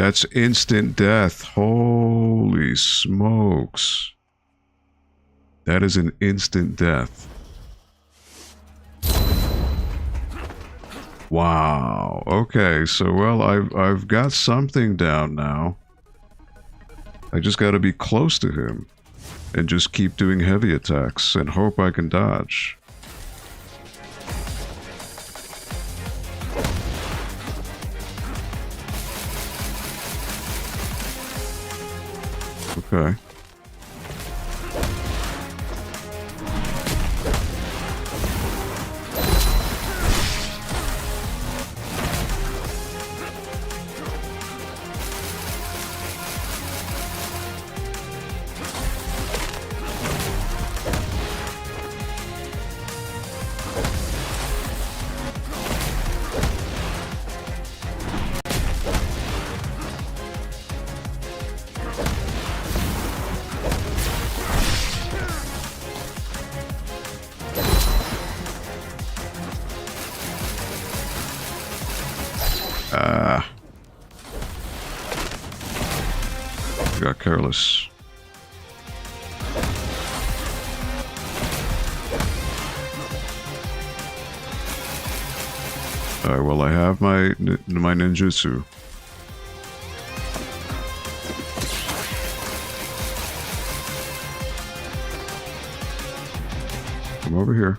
That's instant death. Holy smokes. That is an instant death. Wow. Okay, so well, I've got something down now. I just got to be close to him and just keep doing heavy attacks and hope I can dodge. Okay. Got careless. Alright, well, I have my ninjutsu. Come over here.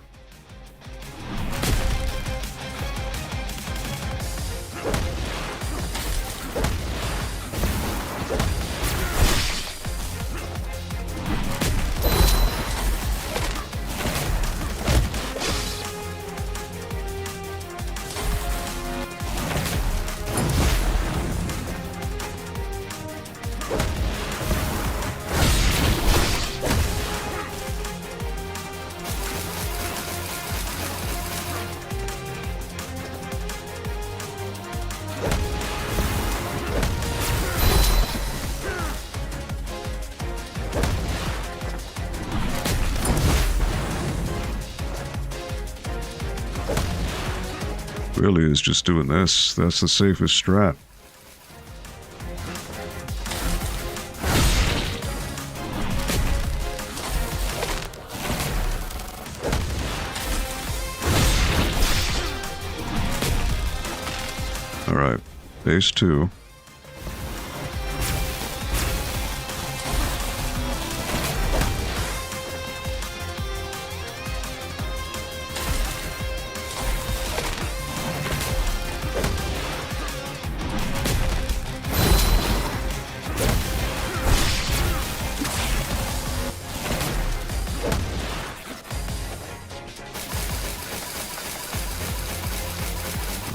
Really is just doing this. That's the safest strat. Alright, phase 2.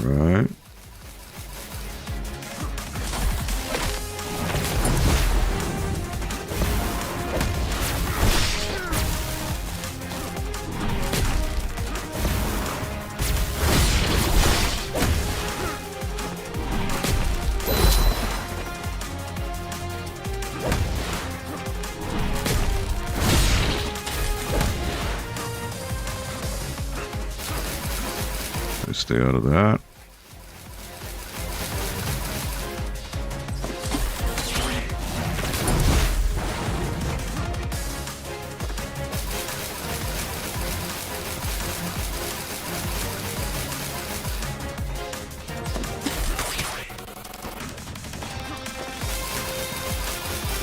Right. Stay out of that.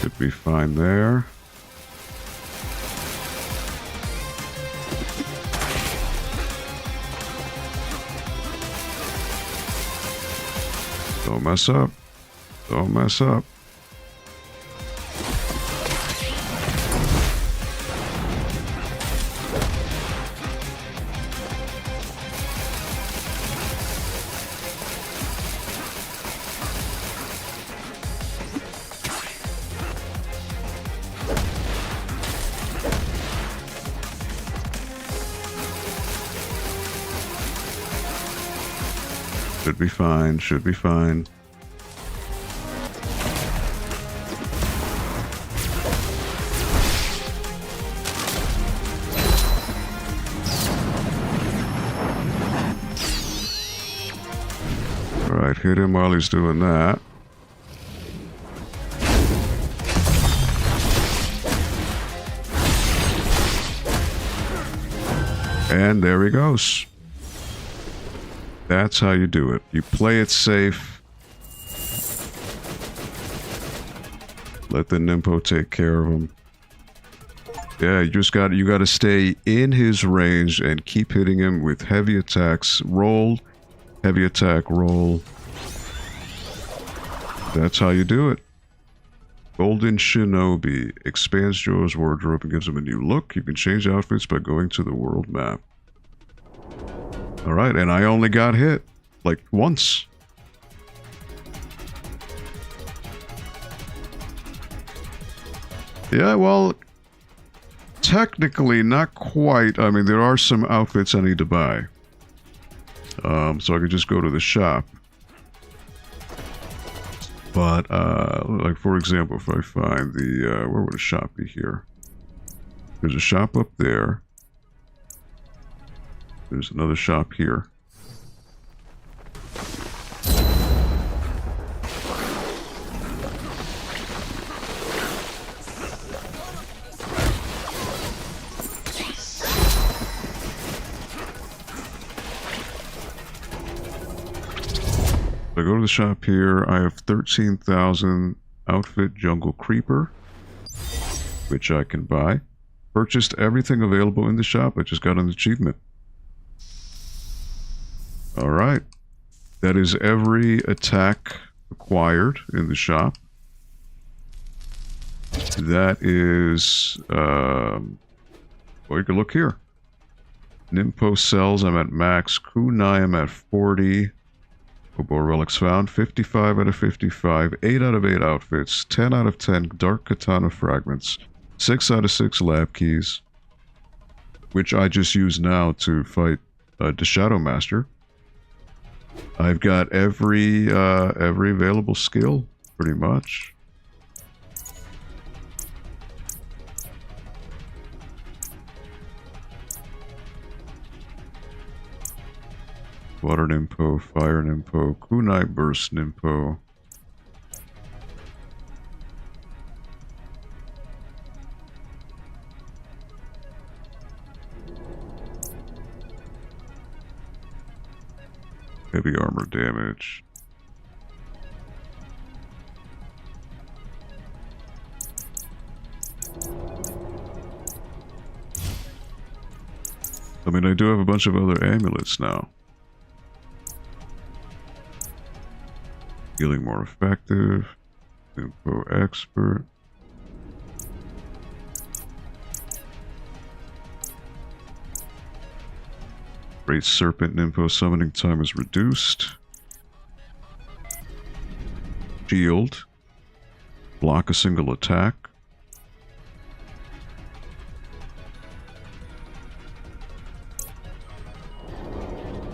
Should be fine there. Don't mess up. Don't mess up. Should be fine, should be fine. Alright, hit him while he's doing that. And there he goes. That's how you do it. You play it safe. Let the Nimpo take care of him. Yeah, you got to stay in his range and keep hitting him with heavy attacks. Roll, heavy attack, roll. That's how you do it. Golden Shinobi expands Joe's wardrobe and gives him a new look. You can change outfits by going to the world map. Alright, and I only got hit, like, once. Yeah, well, technically, not quite. I mean, there are some outfits I need to buy. So I could just go to the shop. But, like, for example, if I find the, where would a shop be here? There's a shop up there. There's another shop here. I go to the shop here. I have 13,000 outfit jungle creeper, which I can buy. Purchased everything available in the shop. I just got an achievement. Alright. That is every attack acquired in the shop. That is, well, you can look here. Nimpo cells, I'm at max. Kunai, I'm at 40. Obor relics found, 55 out of 55. 8 out of 8 outfits. 10 out of 10 Dark Katana fragments. 6 out of 6 lab keys. Which I just use now to fight the Shadow Master. I've got every available skill, pretty much. Water Nimpo, Fire Nimpo, Kunai Burst Nimpo. Heavy armor damage. I mean, I do have a bunch of other amulets now. Healing more effective. Info expert. Great Serpent Nimpo summoning time is reduced. Shield. Block a single attack.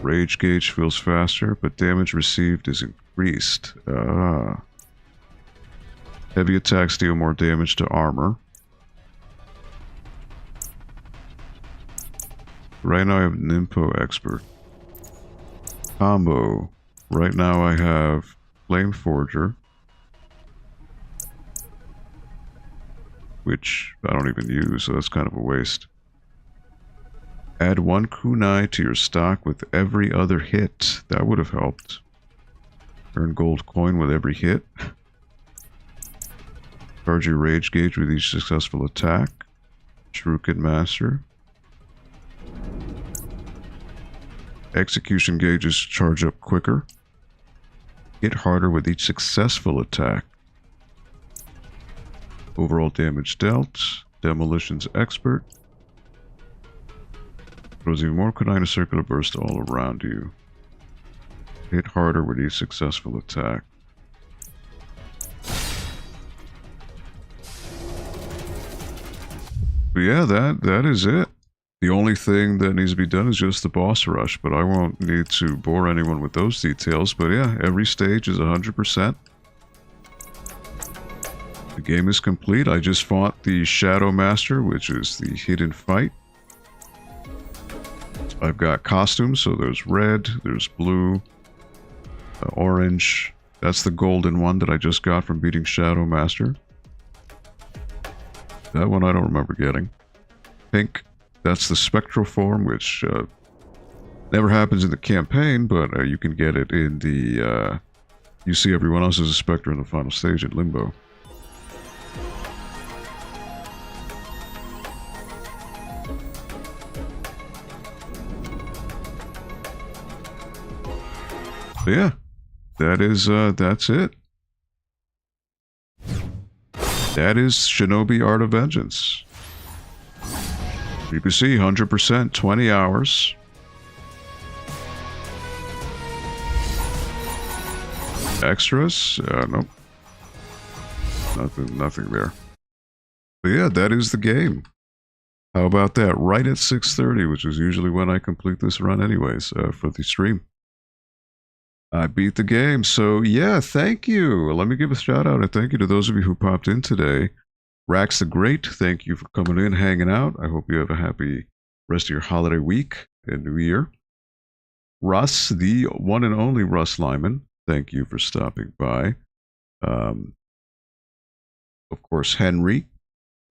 Rage gauge feels faster, but damage received is increased. Heavy attacks deal more damage to armor. Right now I have Nimpo Expert. Combo. Right now I have Flame Forger, which I don't even use, so that's kind of a waste. Add 1 kunai to your stock with every other hit. That would have helped. Earn gold coin with every hit. Charge your rage gauge with each successful attack. Shuriken Master. Execution gauges charge up quicker. Hit harder with each successful attack. Overall damage dealt. Demolitions Expert. Throws even more kunai in a circular burst all around you. Hit harder with each successful attack. But yeah, that is it. The only thing that needs to be done is just the boss rush, but I won't need to bore anyone with those details. But yeah, every stage is 100%. The game is complete. I just fought the Shadow Master, which is the hidden fight. I've got costumes, so there's red, there's blue, orange. That's the golden one that I just got from beating Shadow Master. That one I don't remember getting. Pink, That's the spectral form, which never happens in the campaign, but you can get it in the... you see everyone else as a spectre in the final stage at Limbo. So yeah, that is, that's it. That is Shinobi Art of Vengeance. You can see 100%, 20 hours. Extras? Nope. Nothing there. But yeah, that is the game. How about that? Right at 6:30, which is usually when I complete this run anyways, for the stream. I beat the game, so yeah, thank you. Let me give a shout out and thank you to those of you who popped in today. Rax the Great, thank you for coming in, hanging out. I hope you have a happy rest of your holiday week and New Year. Russ, the one and only Russ Lyman, thank you for stopping by. Of course, Henry.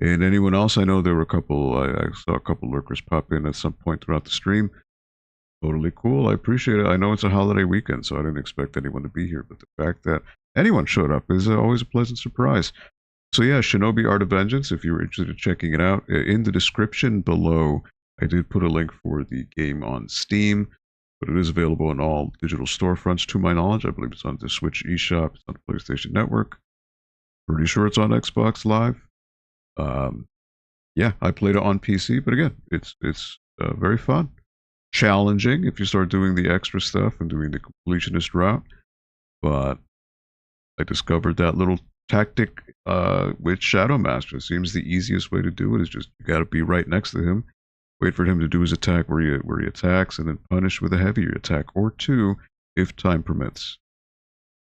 And anyone else, I know there were a couple, I saw a couple lurkers pop in at some point throughout the stream. Totally cool. I appreciate it. I know it's a holiday weekend, so I didn't expect anyone to be here. But the fact that anyone showed up is always a pleasant surprise. So yeah, Shinobi Art of Vengeance, if you were interested in checking it out, in the description below, I did put a link for the game on Steam, but it is available in all digital storefronts to my knowledge. I believe it's on the Switch eShop, it's on the PlayStation Network. Pretty sure it's on Xbox Live. Yeah, I played it on PC, but again, it's very fun. Challenging if you start doing the extra stuff and doing the completionist route, but I discovered that little tactic with Shadow Master. It seems the easiest way to do it is just you got to be right next to him, wait for him to do his attack where he attacks, and then punish with a heavier attack or two if time permits.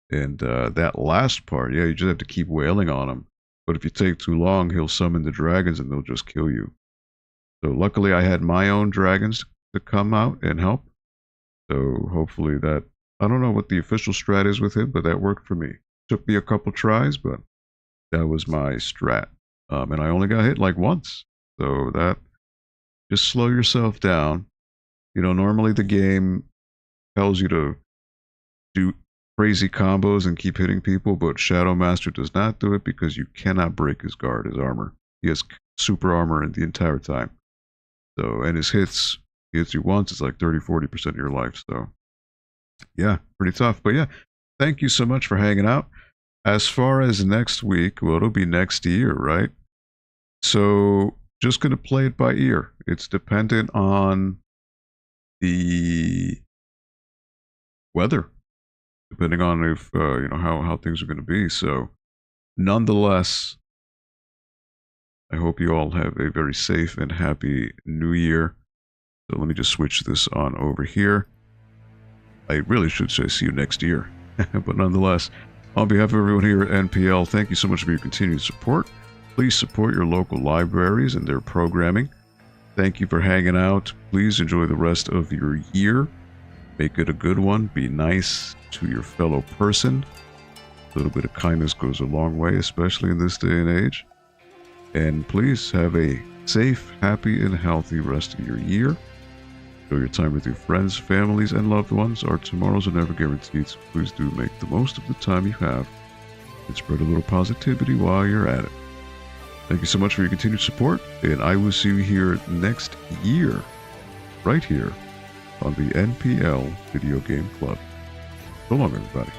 And that last part, yeah, you just have to keep wailing on him. But if you take too long, he'll summon the dragons and they'll just kill you. So luckily, I had my own dragons to come out and help. So hopefully that, I don't know what the official strat is with him, but that worked for me. Took me a couple tries, but that was my strat. And I only got hit like once. So that, just slow yourself down. You know, normally the game tells you to do crazy combos and keep hitting people, but Shadow Master does not do it because you cannot break his guard, his armor. He has super armor in the entire time. So, and his hits, he hits you once, it's like 30-40% of your life. So, yeah, pretty tough. But yeah, thank you so much for hanging out. As far as next week, well, it'll be next year, right? So, just going to play it by ear. It's dependent on the weather, depending on if, you know, how things are going to be. So, nonetheless, I hope you all have a very safe and happy New Year. So let me just switch this on over here. I really should say see you next year. But nonetheless, on behalf of everyone here at NPL, thank you so much for your continued support. Please support your local libraries and their programming. Thank you for hanging out. Please enjoy the rest of your year. Make it a good one. Be nice to your fellow person. A little bit of kindness goes a long way, especially in this day and age. And please have a safe, happy, and healthy rest of your year. Enjoy your time with your friends, families, and loved ones. Our tomorrows are never guaranteed, so please do make the most of the time you have and spread a little positivity while you're at it. Thank you so much for your continued support, and I will see you here next year, right here on the NPL Video Game Club. So long, everybody.